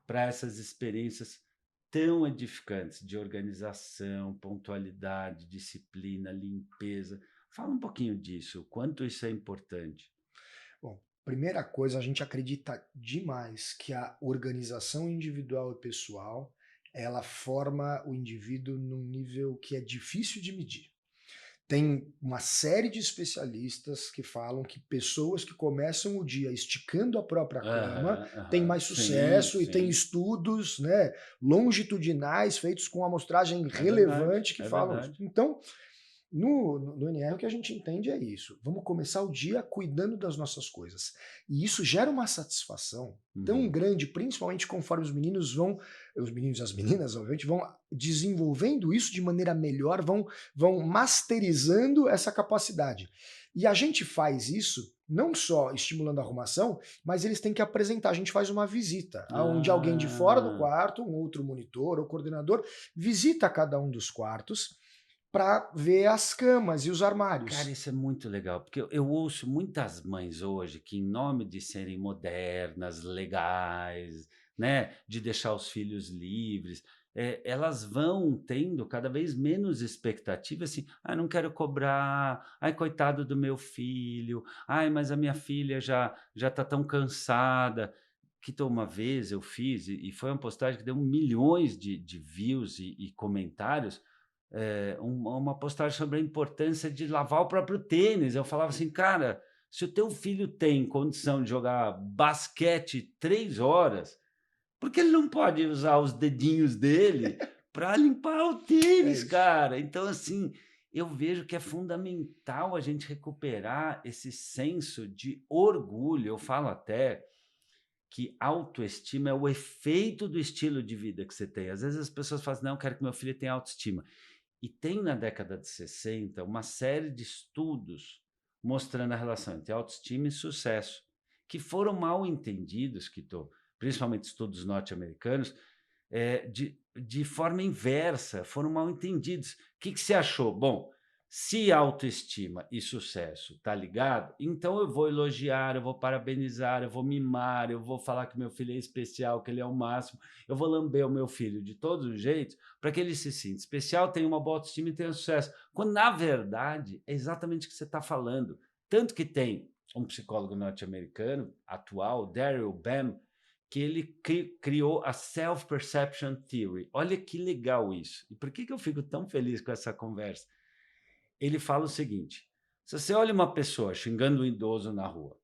para essas experiências tão edificantes de organização, pontualidade, disciplina, limpeza. Fala um pouquinho disso, o quanto isso é importante. Bom, primeira coisa, a gente acredita demais que a organização individual e pessoal, ela forma o indivíduo num nível que é difícil de medir. Tem uma série de especialistas que falam que pessoas que começam o dia esticando a própria cama Aham, têm aham. mais Sim, sucesso e tem sim. estudos, né, longitudinais feitos com amostragem É verdade, relevante que é falam isso. verdade. Então, no NR, o que a gente entende é isso. Vamos começar o dia cuidando das nossas coisas. E isso gera uma satisfação tão Uhum. grande, principalmente conforme os meninos e as meninas, obviamente, vão desenvolvendo isso de maneira melhor, vão masterizando essa capacidade. E a gente faz isso não só estimulando a arrumação, mas eles têm que apresentar. A gente faz uma visita, onde alguém de fora do Ah. quarto, um outro monitor ou coordenador, visita cada um dos quartos para ver as camas e os Cara, armários. isso é muito legal, porque eu ouço muitas mães hoje que, em nome de serem modernas, legais, né, de deixar os filhos livres, elas vão tendo cada vez menos expectativa, assim: "Ah, não quero cobrar. Ai, coitado do meu filho. Ai, mas a minha filha já está tão cansada". Uma vez eu fiz, e foi uma postagem que deu milhões de views e comentários, uma postagem sobre a importância de lavar o próprio tênis. Eu falava assim: "Cara, se o teu filho tem condição de jogar basquete 3 horas, por que ele não pode usar os dedinhos dele para limpar o É tênis, isso. cara?". Então, assim, eu vejo que é fundamental a gente recuperar esse senso de orgulho. Eu falo até que autoestima é o efeito do estilo de vida que você tem. Às vezes as pessoas falam assim: "Não, eu quero que meu filho tenha autoestima". E tem na década de 60 uma série de estudos mostrando a relação entre autoestima e sucesso, que foram mal entendidos, principalmente estudos norte-americanos, de forma inversa, foram mal entendidos. O que que você achou? Bom, se autoestima e sucesso tá ligado, então eu vou elogiar, eu vou parabenizar, eu vou mimar, eu vou falar que meu filho é especial, que ele é o máximo, eu vou lamber o meu filho de todos os jeitos para que ele se sinta especial, tenha uma boa autoestima e tenha sucesso. Quando, na verdade, é exatamente o que você está falando. Tanto que tem um psicólogo norte-americano atual, Daryl Bem, que ele criou a Self-Perception Theory. Olha que legal isso. E por que que eu fico tão feliz com essa conversa? Ele fala o seguinte: se você olha uma pessoa xingando um idoso na rua,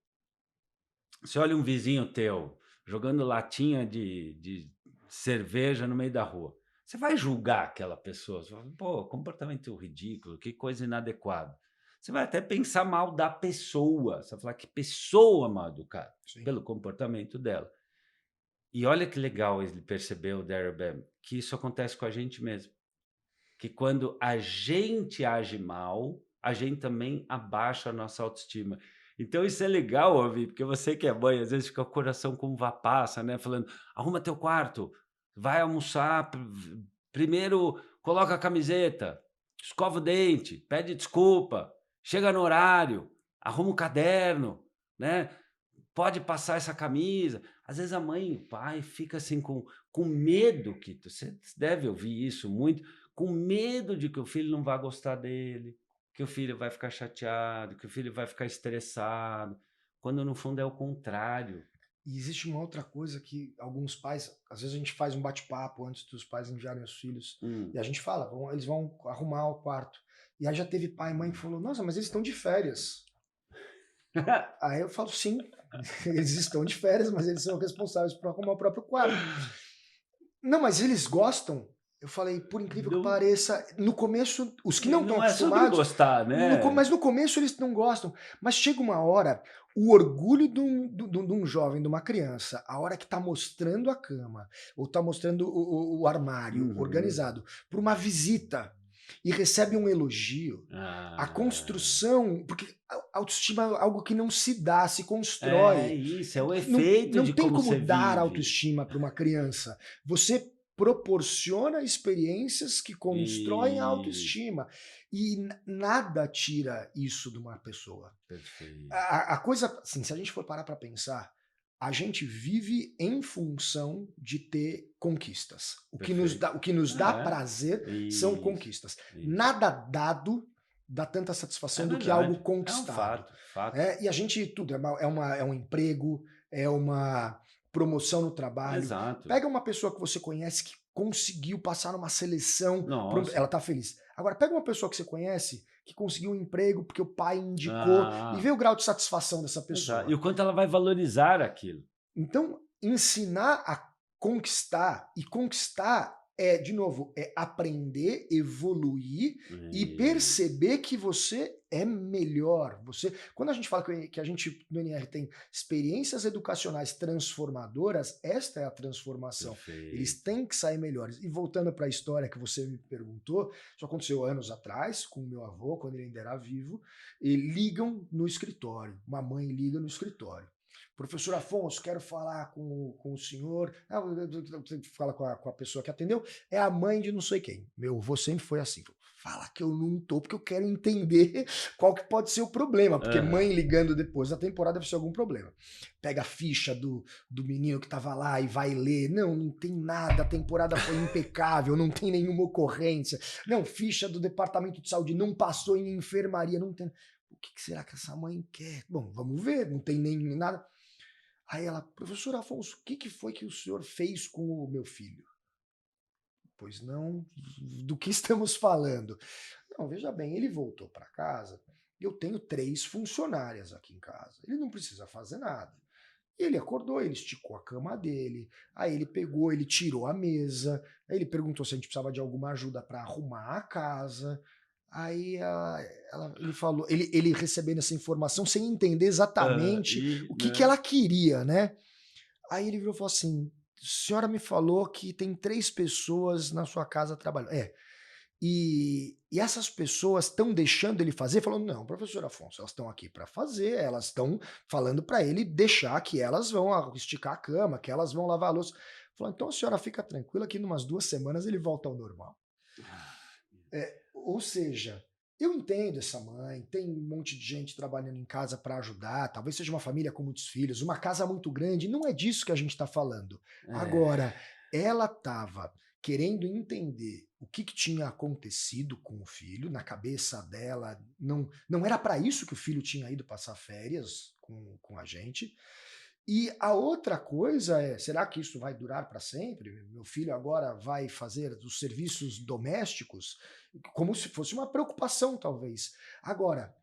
você olha um vizinho teu jogando latinha de cerveja no meio da rua, você vai julgar aquela pessoa? Você fala: "Pô, comportamento ridículo, que coisa inadequada". Você vai até pensar mal da pessoa, você vai falar: "Que pessoa mal educada", Sim. pelo comportamento dela. E olha que legal ele percebeu, o Darryl Bem, que isso acontece com a gente mesmo, que quando a gente age mal, a gente também abaixa a nossa autoestima. Então isso é legal ouvir, porque você que é mãe, às vezes fica o coração como uva passa, né, falando: "Arruma teu quarto, vai almoçar, primeiro coloca a camiseta, escova o dente, pede desculpa, chega no horário, arruma o caderno, né, pode passar essa camisa". Às vezes a mãe e o pai fica assim com medo, que você deve ouvir isso muito, com medo de que o filho não vá gostar dele, que o filho vai ficar chateado, que o filho vai ficar estressado, quando no fundo é o contrário. E existe uma outra coisa que alguns pais, às vezes a gente faz um bate-papo antes dos pais enviarem os filhos, e Hum. a gente fala, eles vão arrumar o quarto. E aí já teve pai e mãe que falou, nossa, mas eles estão de férias. Aí eu falo, sim, eles estão de férias, mas eles são responsáveis por arrumar o próprio quarto. Não, mas eles gostam. Eu falei, por incrível que Não, pareça, no começo, os que não estão não é sobre acostumados, gostar, né. mas no começo eles não gostam. Mas chega uma hora, o orgulho de um jovem, de uma criança, a hora que está mostrando a cama, ou está mostrando o armário Uhum. organizado, para uma visita, e recebe um elogio, a Ah. construção, porque a autoestima é algo que não se dá, se É constrói. isso, é o Não, efeito não de tem como como você dar vive. autoestima para uma criança. Você proporciona experiências que constroem a Isso, autoestima. E nada tira isso de uma pessoa. perfeito. A coisa, assim, se a gente for parar para pensar, a gente vive em função de ter conquistas. Perfeito. O que nos dá É, prazer são isso, conquistas. isso. Nada dado dá tanta É satisfação do que algo verdade, é um conquistado. fato, fato. Né? E a gente, tudo, é um emprego, é uma promoção no trabalho. Exato. Pega uma pessoa que você conhece que conseguiu passar numa seleção, Nossa. ela tá feliz. Agora, pega uma pessoa que você conhece que conseguiu um emprego porque o pai indicou e vê Ah, o grau de satisfação dessa exato. pessoa. E o quanto ela vai valorizar aquilo. Então, ensinar a conquistar, e conquistar é, de novo, é aprender, evoluir e Isso, perceber que você é melhor. Você, quando a gente fala que a gente no NR tem experiências educacionais transformadoras, esta é a transformação. Eles perfeito. têm que sair melhores. E voltando para a história que você me perguntou, isso aconteceu anos atrás com o meu avô, quando ele ainda era vivo, e ligam no escritório. Uma mãe liga no escritório. Professor Afonso, quero falar com o senhor. Ah, você fala com a pessoa que atendeu, é a mãe de não sei quem. Meu avô sempre foi assim. Fala que eu não tô, porque eu quero entender qual que pode ser o problema. Porque mãe Aham. ligando depois da temporada deve ser algum problema. Pega a ficha do menino que tava lá e vai ler. Não, não tem nada, a temporada foi impecável, não tem nenhuma ocorrência. Não, ficha do departamento de saúde, não passou em enfermaria, não tem. O que será que essa mãe quer? Bom, vamos ver, não tem nem nada. Aí ela, professor Afonso, o que foi que o senhor fez com o meu filho? Pois não, do que estamos falando? Não, veja bem, ele voltou para casa, eu tenho 3 funcionárias aqui em casa, ele não precisa fazer nada. E ele acordou, ele esticou a cama dele, aí ele pegou, ele tirou a mesa, aí ele perguntou se a gente precisava de alguma ajuda para arrumar a casa. Aí ele falou, ele recebendo essa informação sem entender Aham. exatamente E, o que, que né. ela queria, né? Aí ele virou e falou assim: "A senhora me falou que tem 3 pessoas na sua casa trabalhando". É. E essas pessoas estão deixando ele fazer? Falou: "Não, professor Afonso, elas estão aqui para fazer, elas estão falando para ele deixar que elas vão esticar a cama, que elas vão lavar a louça". Falou: "Então a senhora fica tranquila que em umas 2 semanas ele volta ao normal". Ou seja, eu entendo essa mãe, tem um monte de gente trabalhando em casa para ajudar, talvez seja uma família com muitos filhos, uma casa muito grande, não é disso que a gente está falando. É. Agora, ela estava querendo entender o que, que tinha acontecido com o filho, na cabeça dela, não era para isso que o filho tinha ido passar férias com a gente, E a outra coisa é, será que isso vai durar para sempre? Meu filho agora vai fazer os serviços domésticos? Como se fosse uma preocupação, talvez. Agora,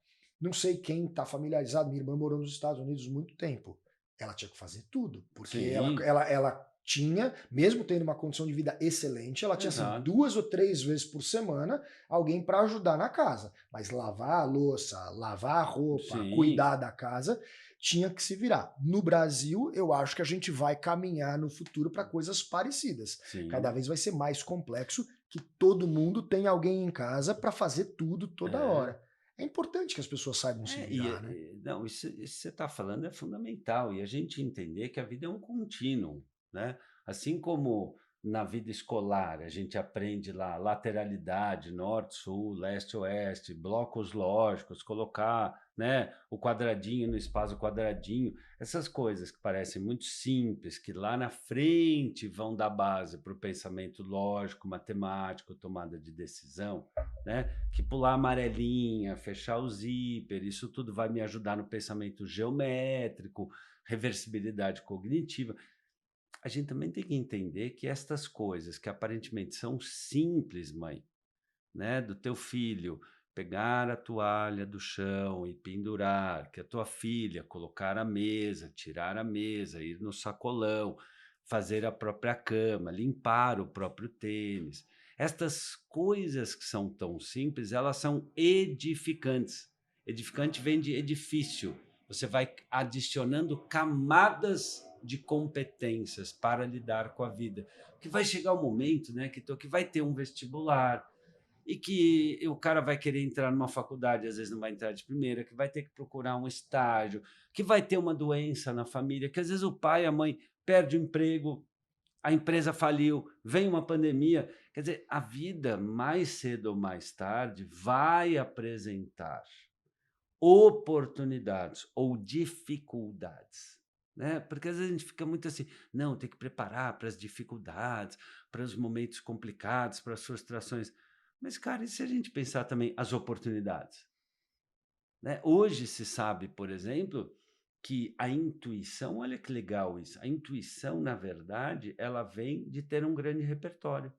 não sei quem está familiarizado, minha irmã morou nos Estados Unidos muito tempo. Ela tinha que fazer tudo, porque Sim, ela tinha, mesmo tendo uma condição de vida excelente, ela tinha assim, exato. 2 ou 3 vezes por semana alguém para ajudar na casa. Mas lavar a louça, lavar a roupa, Sim, cuidar da casa, tinha que se virar. No Brasil, eu acho que a gente vai caminhar no futuro para coisas parecidas. Cada sim. vez vai ser mais complexo que todo mundo tenha alguém em casa para fazer tudo toda É. hora. É importante que as pessoas saibam se É, virar, né? não, isso que você está falando é fundamental, e a gente entender que a vida é um contínuo, né? Assim como na vida escolar a gente aprende lá lateralidade, norte, sul, leste, oeste, blocos lógicos, colocar, né, o quadradinho no espaço quadradinho, essas coisas que parecem muito simples, que lá na frente vão dar base para o pensamento lógico, matemático, tomada de decisão, né? Que pular a amarelinha, fechar o zíper, isso tudo vai me ajudar no pensamento geométrico, reversibilidade cognitiva. A gente também tem que entender que estas coisas que aparentemente são simples, mãe, né, do teu filho pegar a toalha do chão e pendurar, que a tua filha colocar a mesa, tirar a mesa, ir no sacolão, fazer a própria cama, limpar o próprio tênis. Estas coisas que são tão simples, elas são edificantes. Edificante vem de edifício. Você vai adicionando camadas de competências para lidar com a vida. Que vai chegar o momento, né, que vai ter um vestibular, e que o cara vai querer entrar numa faculdade, às vezes não vai entrar de primeira, que vai ter que procurar um estágio, que vai ter uma doença na família, que às vezes o pai, a mãe perde o emprego, a empresa faliu, vem uma pandemia. Quer dizer, a vida, mais cedo ou mais tarde, vai apresentar oportunidades ou dificuldades, né? Porque às vezes a gente fica muito assim, não, tem que preparar para as dificuldades, para os momentos complicados, para as frustrações. Mas, cara, e se a gente pensar também as oportunidades, né? Hoje se sabe, por exemplo, que a intuição, olha que legal isso, a intuição, na verdade, ela vem de ter um grande repertório.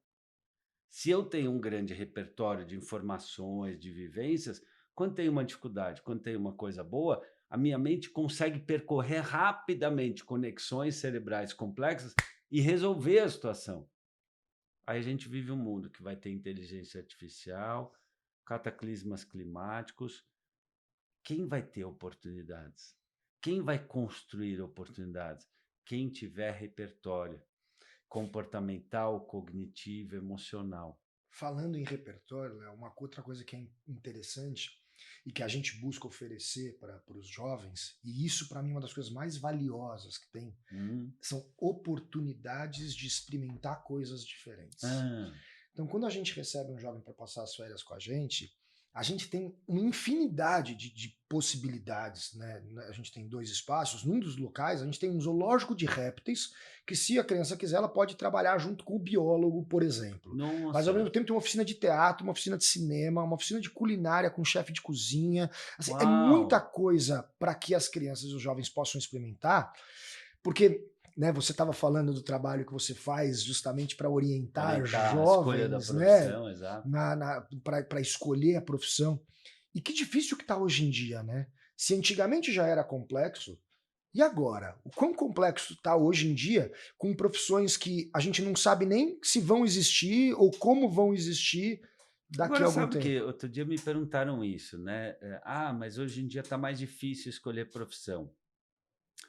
Se eu tenho um grande repertório de informações, de vivências, quando tem uma dificuldade, quando tem uma coisa boa, a minha mente consegue percorrer rapidamente conexões cerebrais complexas e resolver a situação. Aí a gente vive um mundo que vai ter inteligência artificial, cataclismas climáticos. Quem vai ter oportunidades? Quem vai construir oportunidades? Quem tiver repertório comportamental, cognitivo, emocional. Falando em repertório, Léo, uma outra coisa que é interessante e que a gente busca oferecer para os jovens, e isso para mim é uma das coisas mais valiosas que tem, Hum. são oportunidades de experimentar coisas diferentes. Ah, Então, quando a gente recebe um jovem para passar as férias com a gente tem uma infinidade de possibilidades, né? A gente tem 2 espaços. Num dos locais, a gente tem um zoológico de répteis, que se a criança quiser, ela pode trabalhar junto com o biólogo, por exemplo. Mas ao mesmo nossa, tempo tem uma oficina de teatro, uma oficina de cinema, uma oficina de culinária com chefe de cozinha. Assim, é muita uau! coisa para que as crianças e os jovens possam experimentar, porque, né, você estava falando do trabalho que você faz justamente para orientar Orientar a escolha da jovens, né, profissão, exato. para escolher a profissão. E que difícil que está hoje em dia, né? Se antigamente já era complexo, e agora? O quão complexo está hoje em dia com profissões que a gente não sabe nem se vão existir ou como vão existir daqui a Agora algum sabe que tempo? outro dia me perguntaram isso, né, mas hoje em dia está mais difícil escolher profissão.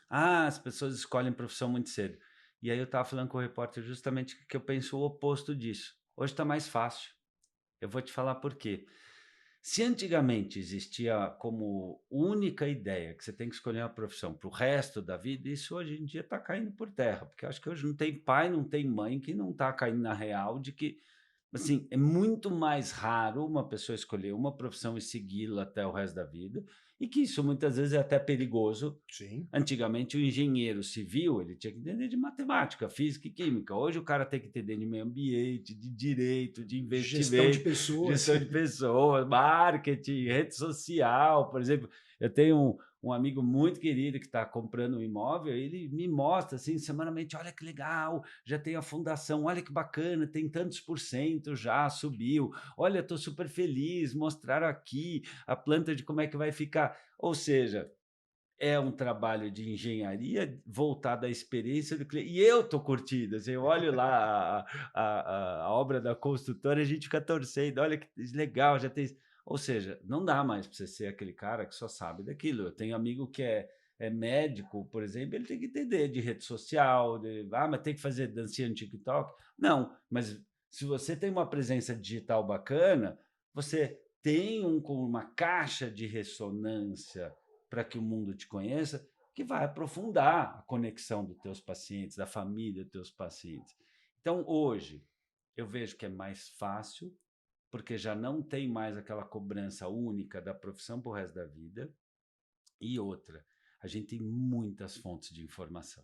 Ah, as pessoas escolhem profissão muito cedo. E aí eu estava falando com o repórter justamente que eu penso o oposto disso. Hoje está mais fácil. Eu vou te falar por quê. Se antigamente existia como única ideia que você tem que escolher uma profissão para o resto da vida, isso hoje em dia está caindo por terra, porque eu acho que hoje não tem pai, não tem mãe que não está caindo na real de que, assim, é muito mais raro uma pessoa escolher uma profissão e segui-la até o resto da vida, e que isso muitas vezes é até perigoso. Sim. Antigamente, o engenheiro civil, ele tinha que entender de matemática, física e química. Hoje o cara tem que entender de meio ambiente, de direito, de Gestão de investimento, pessoas. gestão de pessoas, marketing, rede social, por exemplo. Eu tenho um amigo muito querido que está comprando um imóvel, ele me mostra assim, semanalmente, olha que legal, já tem a fundação, olha que bacana, tem tantos por cento já, subiu, olha, estou super feliz, mostraram aqui a planta de como é que vai ficar. Ou seja, é um trabalho de engenharia voltado à experiência do cliente. E eu estou curtindo, assim, eu olho lá a obra da construtora, a gente fica torcendo, olha que legal, já tem. Ou seja, não dá mais para você ser aquele cara que só sabe daquilo. Eu tenho amigo que é médico, por exemplo, ele tem que entender de rede social, mas tem que fazer dancinha no TikTok. Não, mas se você tem uma presença digital bacana, você tem uma caixa de ressonância para que o mundo te conheça, que vai aprofundar a conexão dos teus pacientes, da família dos teus pacientes. Então, hoje, eu vejo que é mais fácil, porque já não tem mais aquela cobrança única da profissão para o resto da vida. E outra, a gente tem muitas fontes de informação.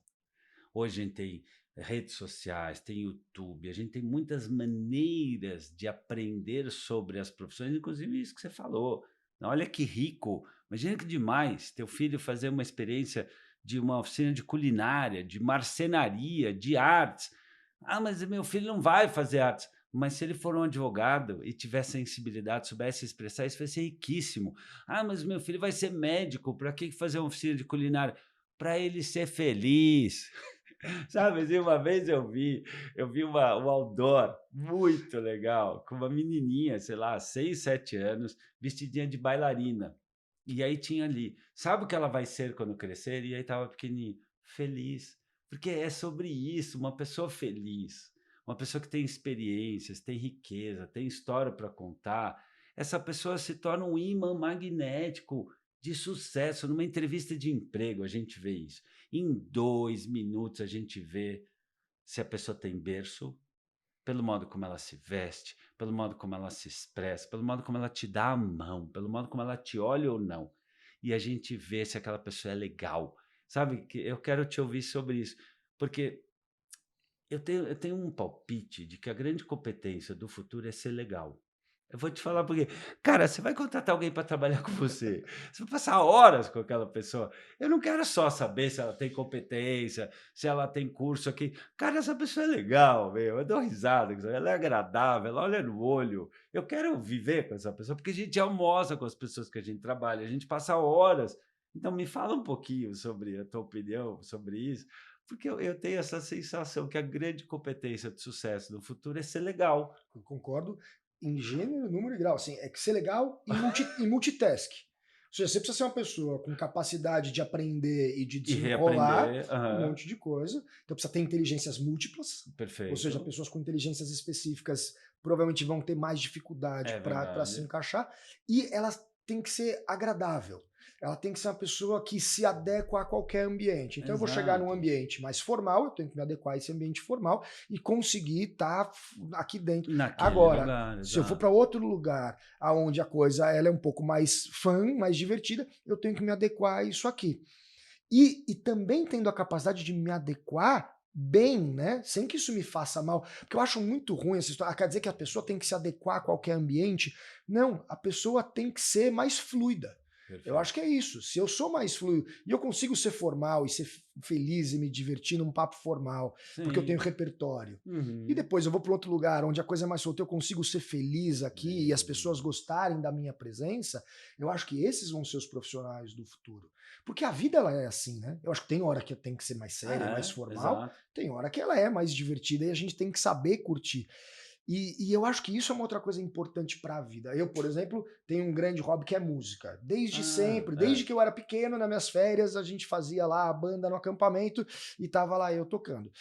Hoje a gente tem redes sociais, tem YouTube, a gente tem muitas maneiras de aprender sobre as profissões, inclusive isso que você falou. Olha que rico, imagina que demais teu filho fazer uma experiência de uma oficina de culinária, de marcenaria, de artes. Ah, mas meu filho não vai fazer artes. Mas se ele for um advogado e tiver sensibilidade, soubesse expressar, isso vai ser riquíssimo. Ah, mas meu filho vai ser médico, para que fazer uma oficina de culinária? Para ele ser feliz. Sabe, assim, uma vez eu vi um outdoor muito legal, com uma menininha, sei lá, 6 7 anos, vestidinha de bailarina. E aí tinha ali, sabe o que ela vai ser quando crescer? E aí estava pequenininho, feliz. Porque é sobre isso, uma pessoa feliz, uma pessoa que tem experiências, tem riqueza, tem história para contar. Essa pessoa se torna um imã magnético de sucesso. Numa entrevista de emprego, a gente vê isso. Em 2 minutos, a gente vê se a pessoa tem berço, pelo modo como ela se veste, pelo modo como ela se expressa, pelo modo como ela te dá a mão, pelo modo como ela te olha ou não. E a gente vê se aquela pessoa é legal. Sabe, que eu quero te ouvir sobre isso, porque eu tenho um palpite de que a grande competência do futuro é ser legal. Eu vou te falar porque, cara, você vai contratar alguém para trabalhar com você, você vai passar horas com aquela pessoa. Eu não quero só saber se ela tem competência, se ela tem curso aqui. Cara, essa pessoa é legal, meu. Eu dou risada, ela é agradável, ela olha no olho. Eu quero viver com essa pessoa, porque a gente almoça com as pessoas que a gente trabalha, a gente passa horas. Então, me fala um pouquinho sobre a tua opinião sobre isso, porque eu tenho essa sensação que a grande competência de sucesso no futuro é ser legal. Eu concordo em gênero, número e grau. Assim, é que ser legal e multitask. Ou seja, você precisa ser uma pessoa com capacidade de aprender e de E desenrolar reaprender. um Aham. monte de coisa. Então precisa ter inteligências múltiplas. Ou seja, Perfeito. pessoas com inteligências específicas provavelmente vão ter mais dificuldade É para se verdade. encaixar. E elas têm que ser agradável. Ela tem que ser uma pessoa que se adequa a qualquer ambiente. Então eu vou chegar num Exato. ambiente mais formal, eu tenho que me adequar a esse ambiente formal e conseguir estar aqui dentro. Naquele Agora, lugar, se eu for exato. para outro lugar aonde a coisa ela é um pouco mais fã, mais divertida, eu tenho que me adequar a isso aqui. E também tendo a capacidade de me adequar bem, né? Sem que isso me faça mal. Porque eu acho muito ruim essa história. Ah, quer dizer que a pessoa tem que se adequar a qualquer ambiente? Não, a pessoa tem que ser mais fluida. Eu acho Perfeito. que é isso. Se eu sou mais fluido e eu consigo ser formal e ser feliz e me divertir num papo formal, porque eu tenho Sim. repertório. E Uhum. depois eu vou para outro lugar onde a coisa é mais solta, eu consigo ser feliz aqui e as pessoas Hum. gostarem da minha presença, eu acho que esses vão ser os profissionais do futuro. Porque a vida ela é assim, né? Eu acho que tem hora que tem que ser mais séria, mais É, formal, exato. tem hora que ela é mais divertida e a gente tem que saber curtir. E eu acho que isso é uma outra coisa importante para a vida. Eu, por exemplo, tenho um grande hobby que é música. Desde Ah, sempre, desde é. que eu era pequeno, nas minhas férias, a gente fazia lá a banda no acampamento e tava lá eu tocando.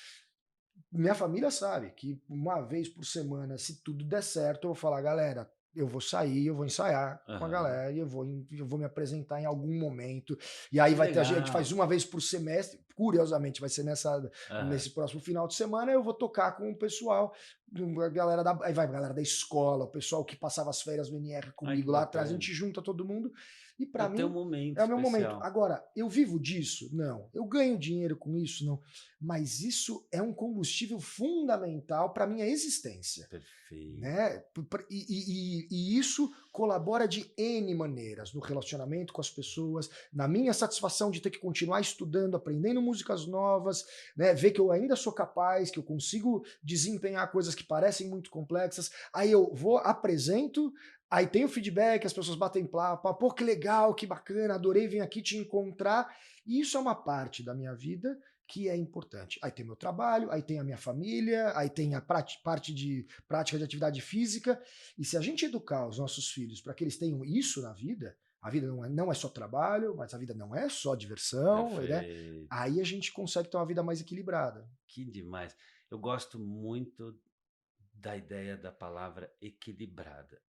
Minha família sabe que uma vez por semana, se tudo der certo, eu vou falar, galera, eu vou sair, eu vou ensaiar com a Aham. galera e eu vou me apresentar em algum momento. E aí Que vai ter, a gente faz legal. uma vez por semestre, curiosamente, vai ser Aham. nesse próximo final de semana, eu vou tocar com o pessoal, a galera aí vai a galera da escola, o pessoal que passava as férias no NR Ai, que comigo lá atrás, a bacana. gente junta todo mundo E É para o teu mim momento é o meu momento. especial. Agora, eu vivo disso? Não. Eu ganho dinheiro com isso? Não. Mas isso é um combustível fundamental para minha existência. Perfeito. Né? E isso colabora de N maneiras no relacionamento com as pessoas, na minha satisfação de ter que continuar estudando, aprendendo músicas novas, né? Ver que eu ainda sou capaz, que eu consigo desempenhar coisas que parecem muito complexas. Aí eu vou, apresento, aí tem o feedback, as pessoas batem papo, pô, que legal, que bacana, adorei vir aqui te encontrar. E isso é uma parte da minha vida que é importante. Aí tem meu trabalho, aí tem a minha família, aí tem a parte de prática de atividade física. E se a gente educar os nossos filhos para que eles tenham isso na vida, a vida não é só trabalho, mas a vida não é só diversão, né? Perfeito. Aí a gente consegue ter uma vida mais equilibrada. Que demais. Eu gosto muito da ideia da palavra equilibrada,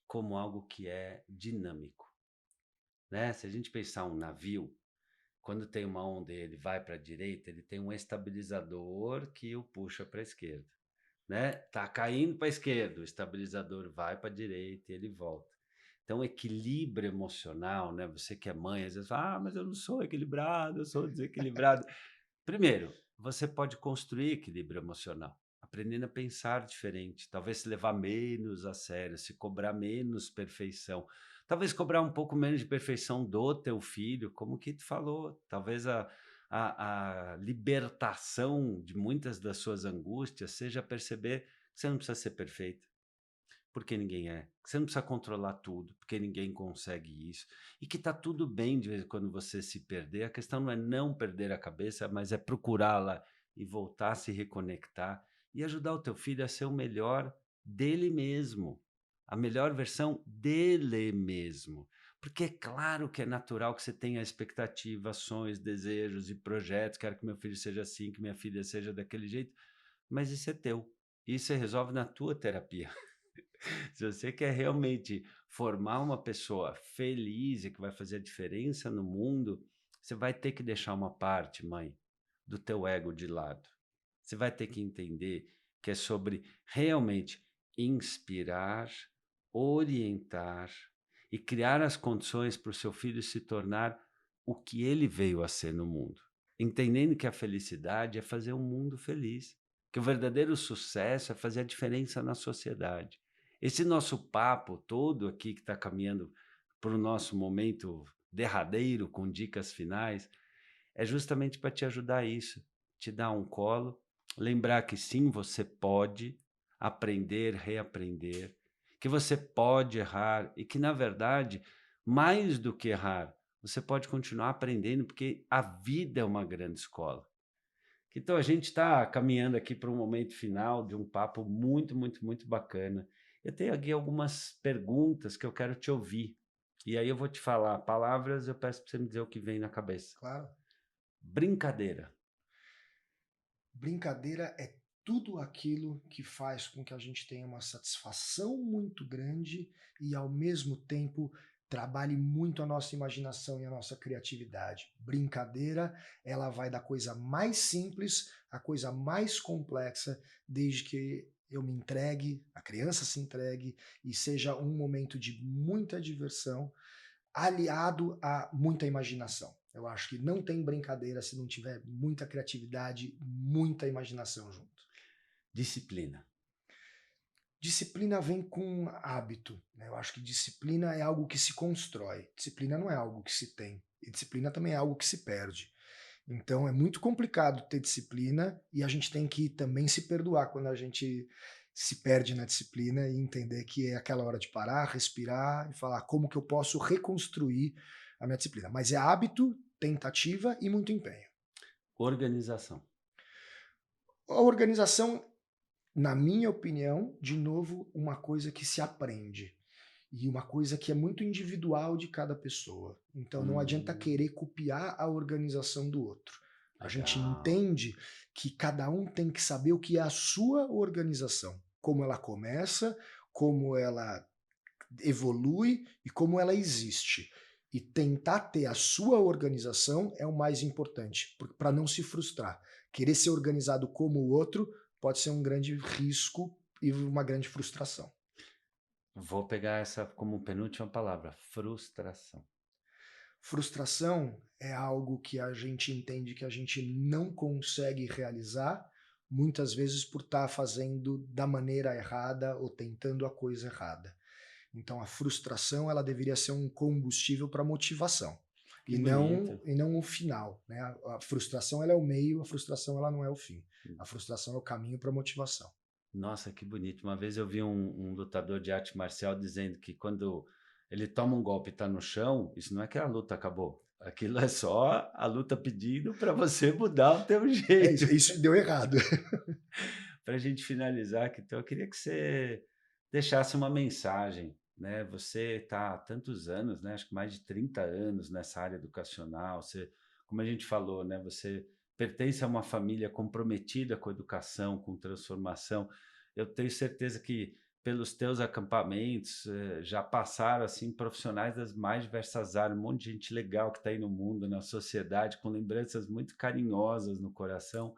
como algo que é dinâmico, né? Se a gente pensar um navio, quando tem uma onda e ele vai para a direita, ele tem um estabilizador que o puxa para a esquerda, né? Tá caindo para a esquerda, o estabilizador vai para a direita e ele volta. Então, equilíbrio emocional, né? Você que é mãe, às vezes fala, mas eu não sou equilibrado, eu sou desequilibrado. Primeiro, você pode construir equilíbrio emocional, aprendendo a pensar diferente, talvez se levar menos a sério, se cobrar menos perfeição, talvez cobrar um pouco menos de perfeição do teu filho, como que tu falou, talvez a libertação de muitas das suas angústias seja perceber que você não precisa ser perfeito, porque ninguém é. Que você não precisa controlar tudo, porque ninguém consegue isso. E que tá tudo bem de vez em quando você se perder. A questão não é não perder a cabeça, mas é procurá-la e voltar a se reconectar e ajudar o teu filho a ser o melhor dele mesmo, a melhor versão dele mesmo. Porque é claro que é natural que você tenha expectativas, sonhos, desejos e projetos. Quero que meu filho seja assim, que minha filha seja daquele jeito, mas isso é teu. Isso você resolve na tua terapia. Se você quer realmente formar uma pessoa feliz e que vai fazer a diferença no mundo, você vai ter que deixar uma parte, mãe, do teu ego de lado. Você vai ter que entender que é sobre realmente inspirar, orientar e criar as condições para o seu filho se tornar o que ele veio a ser no mundo. Entendendo que a felicidade é fazer um mundo feliz, que o verdadeiro sucesso é fazer a diferença na sociedade. Esse nosso papo todo aqui que está caminhando para o nosso momento derradeiro, com dicas finais, é justamente para te ajudar a isso, te dar um colo, lembrar que sim, você pode aprender, reaprender, que você pode errar e que, na verdade, mais do que errar, você pode continuar aprendendo, porque a vida é uma grande escola. Então, a gente está caminhando aqui para um momento final de um papo muito, muito, muito bacana. Eu tenho aqui algumas perguntas que eu quero te ouvir. E aí eu vou te falar palavras, eu peço para você me dizer o que vem na cabeça. Claro. Brincadeira. Brincadeira é tudo aquilo que faz com que a gente tenha uma satisfação muito grande e, ao mesmo tempo, trabalhe muito a nossa imaginação e a nossa criatividade. Brincadeira, ela vai da coisa mais simples à coisa mais complexa, desde que eu me entregue, a criança se entregue e seja um momento de muita diversão, aliado a muita imaginação. Eu acho que não tem brincadeira se não tiver muita criatividade, muita imaginação junto. Disciplina. Disciplina vem com hábito, né? Eu acho que disciplina é algo que se constrói. Disciplina não é algo que se tem. E disciplina também é algo que se perde. Então é muito complicado ter disciplina e a gente tem que também se perdoar quando a gente se perde na disciplina e entender que é aquela hora de parar, respirar e falar como que eu posso reconstruir a minha disciplina. Mas é hábito, tentativa e muito empenho. Organização. A organização, na minha opinião, de novo, uma coisa que se aprende. E uma coisa que é muito individual de cada pessoa. Então não adianta Hum, querer copiar a organização do outro. A gente legal. entende que cada um tem que saber o que é a sua organização, como ela começa, como ela evolui e como ela existe. E tentar ter a sua organização é o mais importante, para não se frustrar. Querer ser organizado como o outro pode ser um grande risco e uma grande frustração. Vou pegar essa como penúltima palavra, frustração. Frustração é algo que a gente entende que a gente não consegue realizar, muitas vezes por estar fazendo da maneira errada ou tentando a coisa errada. Então a frustração ela deveria ser um combustível para motivação Que bonito. e não o final, né? A frustração ela é o meio, a frustração ela não é o fim. A frustração é o caminho para a motivação. Nossa, que bonito. Uma vez eu vi um lutador de arte marcial dizendo que quando ele toma um golpe e está no chão, isso não é que a luta acabou. Aquilo é só a luta pedindo para você mudar o teu É jeito. isso deu errado. Para a gente finalizar aqui, então, eu queria que você deixasse uma mensagem, né? Você está há tantos anos, né? Acho que mais de 30 anos nessa área educacional. Você, como a gente falou, né? Você pertence a uma família comprometida com educação, com transformação. Eu tenho certeza que pelos teus acampamentos já passaram assim profissionais das mais diversas áreas, um monte de gente legal que está aí no mundo, na sociedade, com lembranças muito carinhosas no coração.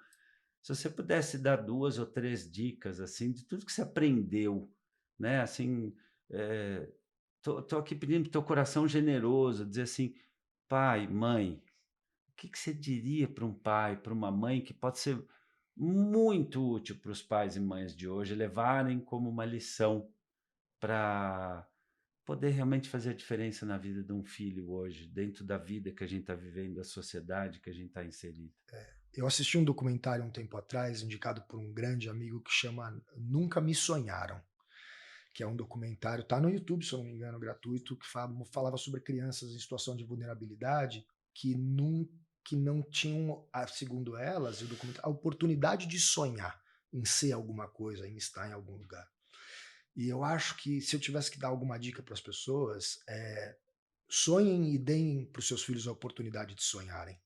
Se você pudesse dar 2 ou 3 dicas, assim, de tudo que você aprendeu, né, assim, tô aqui pedindo para o teu coração generoso, dizer assim: "Pai, mãe", o que que você diria para um pai, para uma mãe que pode ser muito útil para os pais e mães de hoje levarem como uma lição para poder realmente fazer a diferença na vida de um filho hoje, dentro da vida que a gente está vivendo, da sociedade que a gente está inserido? Eu assisti um documentário um tempo atrás, indicado por um grande amigo, que chama Nunca Me Sonharam, que é um documentário, tá no YouTube, se eu não me engano, gratuito, que falava sobre crianças em situação de vulnerabilidade que não tinham, segundo elas, e o documentário, a oportunidade de sonhar em ser alguma coisa, em estar em algum lugar. E eu acho que se eu tivesse que dar alguma dica para as pessoas, sonhem e deem para os seus filhos a oportunidade de sonharem.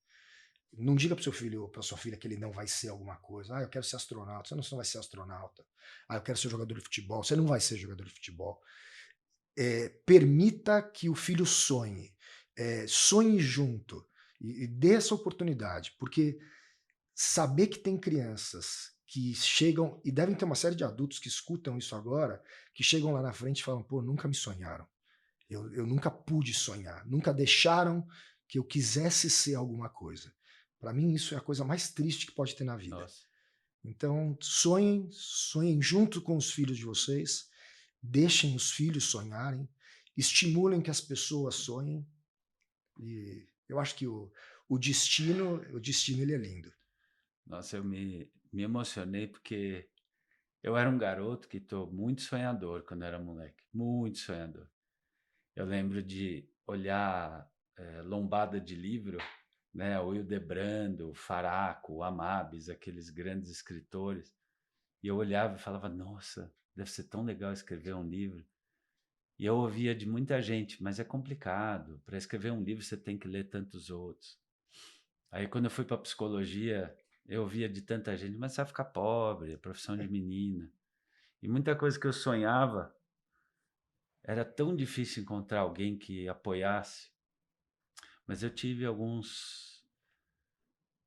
Não diga para o seu filho ou para sua filha que ele não vai ser alguma coisa. Ah, eu quero ser astronauta. Você não vai ser astronauta. Ah, eu quero ser jogador de futebol. Você não vai ser jogador de futebol. Permita que o filho sonhe. Sonhe junto. E dê essa oportunidade. Porque saber que tem crianças que chegam, e devem ter uma série de adultos que escutam isso agora, que chegam lá na frente e falam, pô, nunca me sonharam. Eu nunca pude sonhar. Nunca deixaram que eu quisesse ser alguma coisa. Para mim, isso é a coisa mais triste que pode ter na vida. Nossa. Então, sonhem, sonhem junto com os filhos de vocês, deixem os filhos sonharem, estimulem que as pessoas sonhem, e eu acho que o destino ele é lindo. Nossa, eu me emocionei porque eu era um garoto que tô muito sonhador quando era moleque, muito sonhador. Eu lembro de olhar lombada de livro, né, o Hildebrando, o Faraco, o Amabis, aqueles grandes escritores, e eu olhava e falava, nossa, deve ser tão legal escrever um livro. E eu ouvia de muita gente, mas é complicado. Para escrever um livro você tem que ler tantos outros. Aí quando eu fui para psicologia, eu ouvia de tanta gente, mas você vai ficar pobre, é profissão de menina. E muita coisa que eu sonhava, era tão difícil encontrar alguém que apoiasse, mas eu tive alguns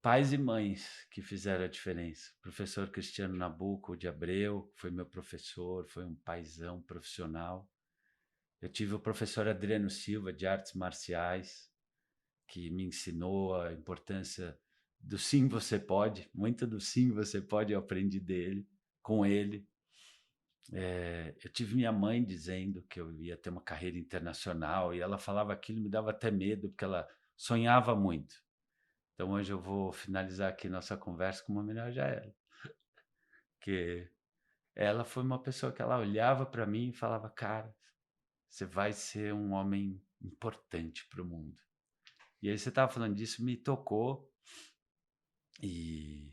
pais e mães que fizeram a diferença. O professor Cristiano Nabuco de Abreu, que foi meu professor, foi um paizão profissional. Eu tive o professor Adriano Silva de artes marciais, que me ensinou a importância do sim você pode, muito do sim você pode eu aprendi dele, com ele. Eu tive minha mãe dizendo que eu ia ter uma carreira internacional e ela falava aquilo e me dava até medo, porque ela sonhava muito. Então hoje eu vou finalizar aqui nossa conversa com uma homenagem a ela, que ela foi uma pessoa que ela olhava para mim e falava, cara, você vai ser um homem importante para o mundo. E aí você estava falando disso, me tocou e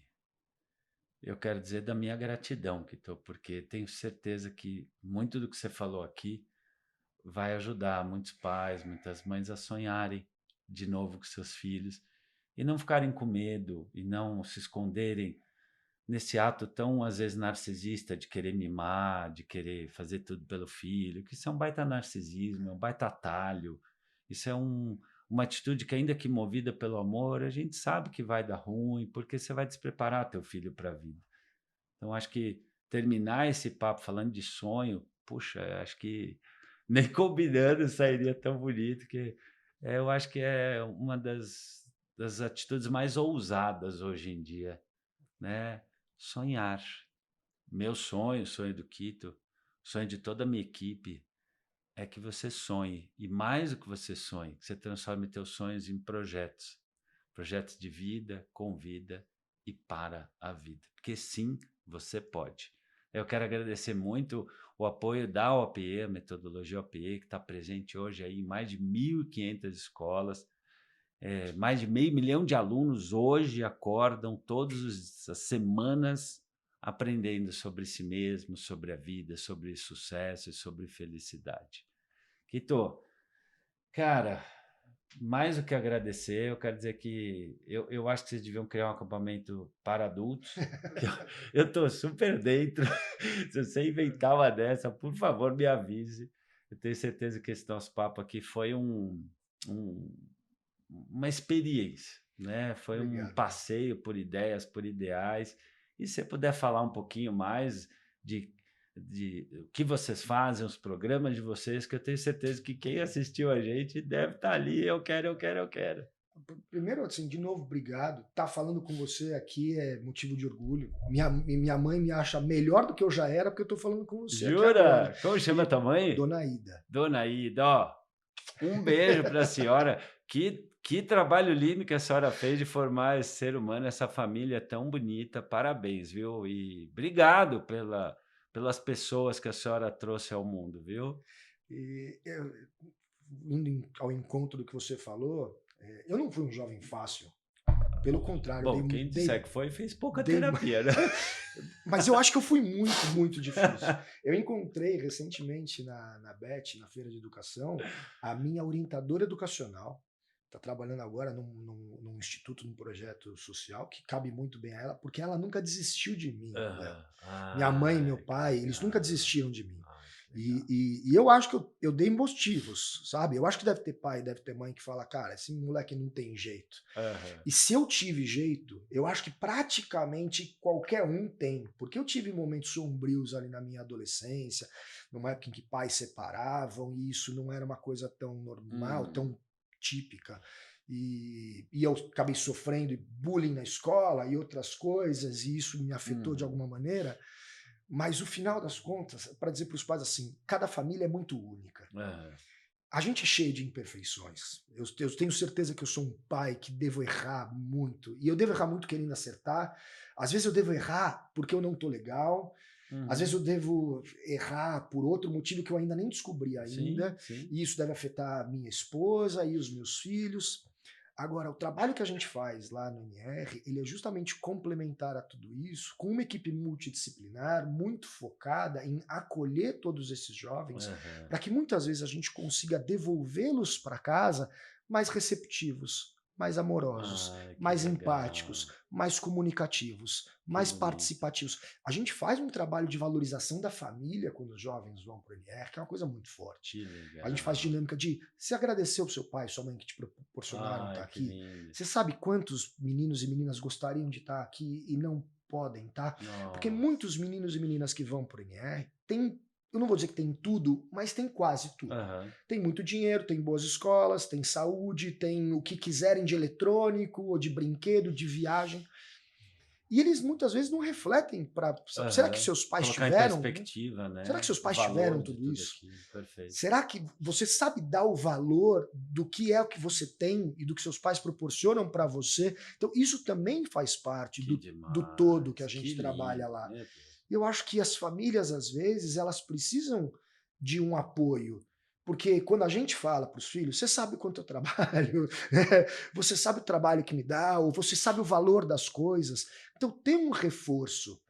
eu quero dizer da minha gratidão, Kitou, porque tenho certeza que muito do que você falou aqui vai ajudar muitos pais, muitas mães a sonharem de novo com seus filhos e não ficarem com medo e não se esconderem nesse ato tão, às vezes, narcisista de querer mimar, de querer fazer tudo pelo filho, que isso é um baita narcisismo, é um baita atalho, isso é uma atitude que, ainda que movida pelo amor, a gente sabe que vai dar ruim, porque você vai despreparar teu filho para a vida. Então, acho que terminar esse papo falando de sonho, puxa, acho que nem combinando sairia tão bonito, que Eu acho que é uma das atitudes mais ousadas hoje em dia, né? Sonhar. Meu sonho, o sonho do Quito, o sonho de toda a minha equipe é que você sonhe. E mais do que você sonhe, que você transforme teus sonhos em projetos. Projetos de vida, com vida e para a vida. Porque sim, você pode. Eu quero agradecer muito o apoio da OPE, a metodologia OPE, que está presente hoje aí em mais de 1.500 escolas. Mais de 500.000 de alunos hoje acordam todas as semanas aprendendo sobre si mesmo, sobre a vida, sobre sucesso e sobre felicidade. Quito, cara, mais do que agradecer, eu quero dizer que eu acho que vocês deviam criar um acampamento para adultos. Que eu estou super dentro. Se você inventar uma dessa, por favor, me avise. Eu tenho certeza que esse nosso papo aqui foi um, uma experiência, né? Foi um Obrigado, irmão. passeio por ideias, por ideais. E se você puder falar um pouquinho mais de, de o que vocês fazem, os programas de vocês, que eu tenho certeza que quem assistiu a gente deve estar ali. Eu quero, eu quero, eu quero. Primeiro, assim, de novo, obrigado. Tá falando com você aqui é motivo de orgulho. Minha mãe me acha melhor do que eu já era, porque eu tô falando com você aqui agora. Jura? Como chama E tua mãe? Dona Ida. Dona Ida, ó. Um beijo para a senhora. Que trabalho lindo que a senhora fez de formar esse ser humano, essa família tão bonita. Parabéns, viu? E obrigado pelas pessoas que a senhora trouxe ao mundo, viu? E indo ao encontro do que você falou, eu não fui um jovem fácil. Pelo contrário, Bom, quem disser que foi, fez pouca terapia, né? mas eu acho que eu fui muito, muito difícil. Eu encontrei recentemente na BET, na Feira de Educação, a minha orientadora educacional. Está trabalhando agora num instituto, num projeto social, que cabe muito bem a ela, porque ela nunca desistiu de mim, Léo. Minha mãe e meu Ai, que pai, eles nunca legal. desistiram de mim. Ai, que legal. E eu acho que eu dei motivos, sabe? Eu acho que deve ter pai, deve ter mãe que fala, cara, esse moleque não tem jeito. Aham. E se eu tive jeito, eu acho que praticamente qualquer um tem. Porque eu tive momentos sombrios ali na minha adolescência, numa época em que pais separavam, e isso não era uma coisa tão normal, Uhum. tão típica. E eu acabei sofrendo bullying na escola e outras coisas, e isso me afetou de Uhum. alguma maneira. Mas o final das contas, para dizer para os pais assim, cada família é muito única. Aham. A gente é cheio de imperfeições. Eu tenho certeza que eu sou um pai que devo errar muito. E eu devo errar muito querendo acertar. Às vezes eu devo errar porque eu não tô legal. Às vezes Uhum. eu devo errar por outro motivo que eu ainda nem descobri Sim, ainda. sim. E isso deve afetar a minha esposa e os meus filhos. Agora, o trabalho que a gente faz lá no NR, ele é justamente complementar a tudo isso, com uma equipe multidisciplinar, muito focada em acolher todos esses jovens, Aham. para que muitas vezes a gente consiga devolvê-los para casa mais receptivos, mais amorosos, Ai, que mais empáticos, legal. mais comunicativos, Que mais bonito. participativos. A gente faz um trabalho de valorização da família quando os jovens vão para o NR, que é uma coisa muito forte. Que A gente faz legal. dinâmica de se agradecer ao seu pai e sua mãe que te proporcionaram estar Ai, que aqui. lindo. Você sabe quantos meninos e meninas gostariam de estar aqui e não podem, tá? Porque Nossa. muitos meninos e meninas que vão para o NR têm, eu não vou dizer que tem tudo, mas tem quase tudo. Aham. Tem muito dinheiro, tem boas escolas, tem saúde, tem o que quiserem de eletrônico, ou de brinquedo, de viagem. E eles muitas vezes não refletem para. Será que Aham. seus pais Colocar em tiveram? perspectiva, Será que né, seus o pais tiveram valor de tudo tudo isso? aquilo. Perfeito. Será que você sabe dar o valor do que é o que você tem e do que seus pais proporcionam para você? Então, isso também faz parte Que do todo que a demais. Que gente trabalha lindo. lá. Meu Deus. Eu acho que as famílias, às vezes, elas precisam de um apoio. Porque quando a gente fala para os filhos, você sabe quanto eu trabalho, você sabe o trabalho que me dá, ou você sabe o valor das coisas. Então, ter um reforço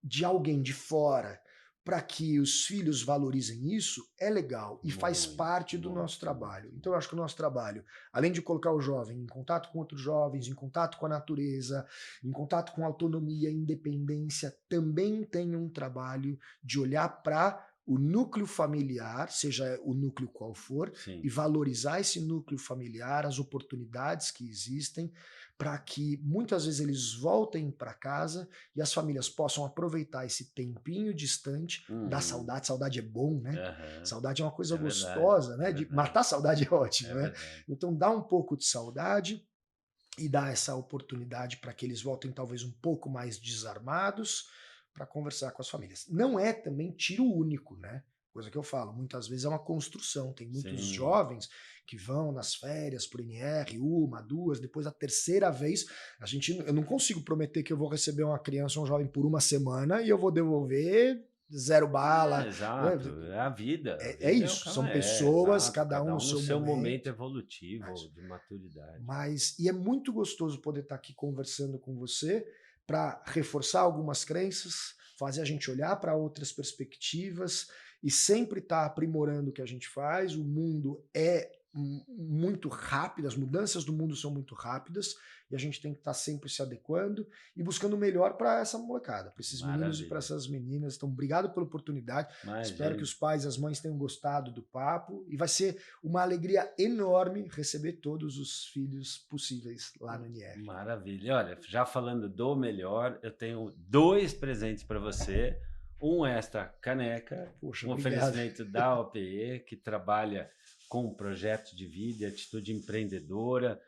de alguém de fora para que os filhos valorizem isso é legal e faz Muito, parte do nosso muito, trabalho. muito, Então eu muito. acho que o nosso trabalho, além de colocar o jovem em contato com outros jovens, em contato com a natureza, em contato com autonomia, independência, também tem um trabalho de olhar para o núcleo familiar, seja o núcleo qual for, Sim. e valorizar esse núcleo familiar, as oportunidades que existem, para que muitas vezes eles voltem para casa e as famílias possam aproveitar esse tempinho distante da saudade. Saudade é bom, né? Aham. Saudade é uma coisa É verdade, gostosa, é né? De verdade, matar a saudade é ótimo, é né? verdade. Então dá um pouco de saudade e dá essa oportunidade para que eles voltem talvez um pouco mais desarmados para conversar com as famílias. Não é também tiro único, né? Coisa que eu falo, muitas vezes é uma construção. Tem muitos Sim. jovens que vão nas férias pro NR, uma, duas, depois a terceira vez, eu não consigo prometer que eu vou receber uma criança ou um jovem por uma semana e eu vou devolver zero bala, né? Exato, é a vida. A É vida é o que isso, ela são é, pessoas, exato. cada um Cada no um no seu seu momento momento. evolutivo, de maturidade. E é muito gostoso poder estar aqui conversando com você para reforçar algumas crenças, fazer a gente olhar para outras perspectivas e sempre estar aprimorando o que a gente faz. O mundo é muito rápido, as mudanças do mundo são muito rápidas e a gente tem que estar sempre se adequando e buscando o melhor para essa molecada, para esses meninos e para Maravilha. essas meninas. Então, obrigado pela oportunidade. Espero que Imagina. os pais e as mães tenham gostado do papo e vai ser uma alegria enorme receber todos os filhos possíveis lá no NR. Maravilha. Olha, já falando do melhor, eu tenho 2 presentes para você. Um é esta caneca, Poxa, um obrigado. oferecimento da OPE, que trabalha com projeto de vida e atitude empreendedora.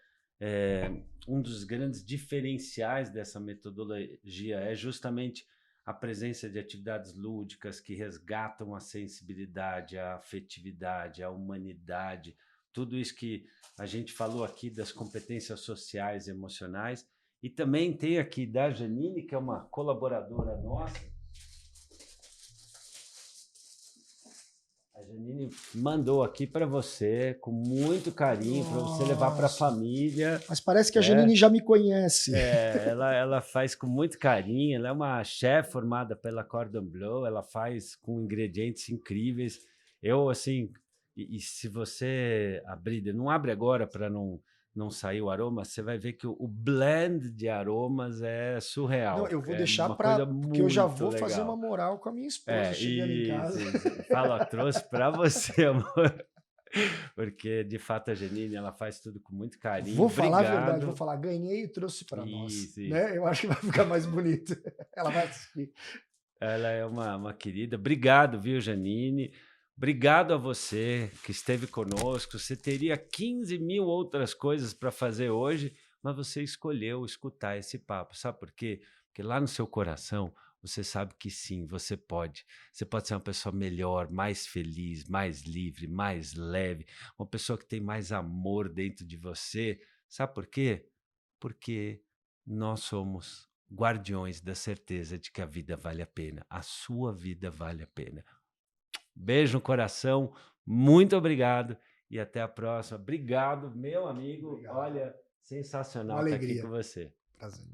Um dos grandes diferenciais dessa metodologia é justamente a presença de atividades lúdicas que resgatam a sensibilidade, a afetividade, a humanidade, tudo isso que a gente falou aqui das competências sociais e emocionais. E também tem aqui da Janine, que é uma colaboradora nossa. A Janine mandou aqui para você, com muito carinho, para você levar para a família. Mas parece que a Janine já me conhece. Ela faz com muito carinho, ela é uma chefe formada pela Cordon Bleu, ela faz com ingredientes incríveis. Eu, assim, e se você abrir, não abre agora para não sair o aroma, você vai ver que o blend de aromas é surreal. Não, eu vou é deixar uma coisa porque eu já muito vou fazer legal. uma moral com a minha esposa chegando em casa. Isso. Fala, trouxe para você, amor. Porque, de fato, a Janine, ela faz tudo com muito carinho. Vou falar a verdade, Obrigado. vou falar, ganhei e trouxe para nós. Isso. Né? Eu acho que vai ficar mais bonito. Ela vai assistir. Ela é uma querida. Obrigado, viu, Janine? Obrigado a você que esteve conosco. Você teria 15 mil outras coisas para fazer hoje, mas você escolheu escutar esse papo. Sabe por quê? Porque lá no seu coração você sabe que sim, você pode. Você pode ser uma pessoa melhor, mais feliz, mais livre, mais leve, uma pessoa que tem mais amor dentro de você. Sabe por quê? Porque nós somos guardiões da certeza de que a vida vale a pena. A sua vida vale a pena. Beijo no coração, muito obrigado e até a próxima. Obrigado, meu amigo. Obrigado. Olha, sensacional Uma estar aqui alegria. com você. Prazer.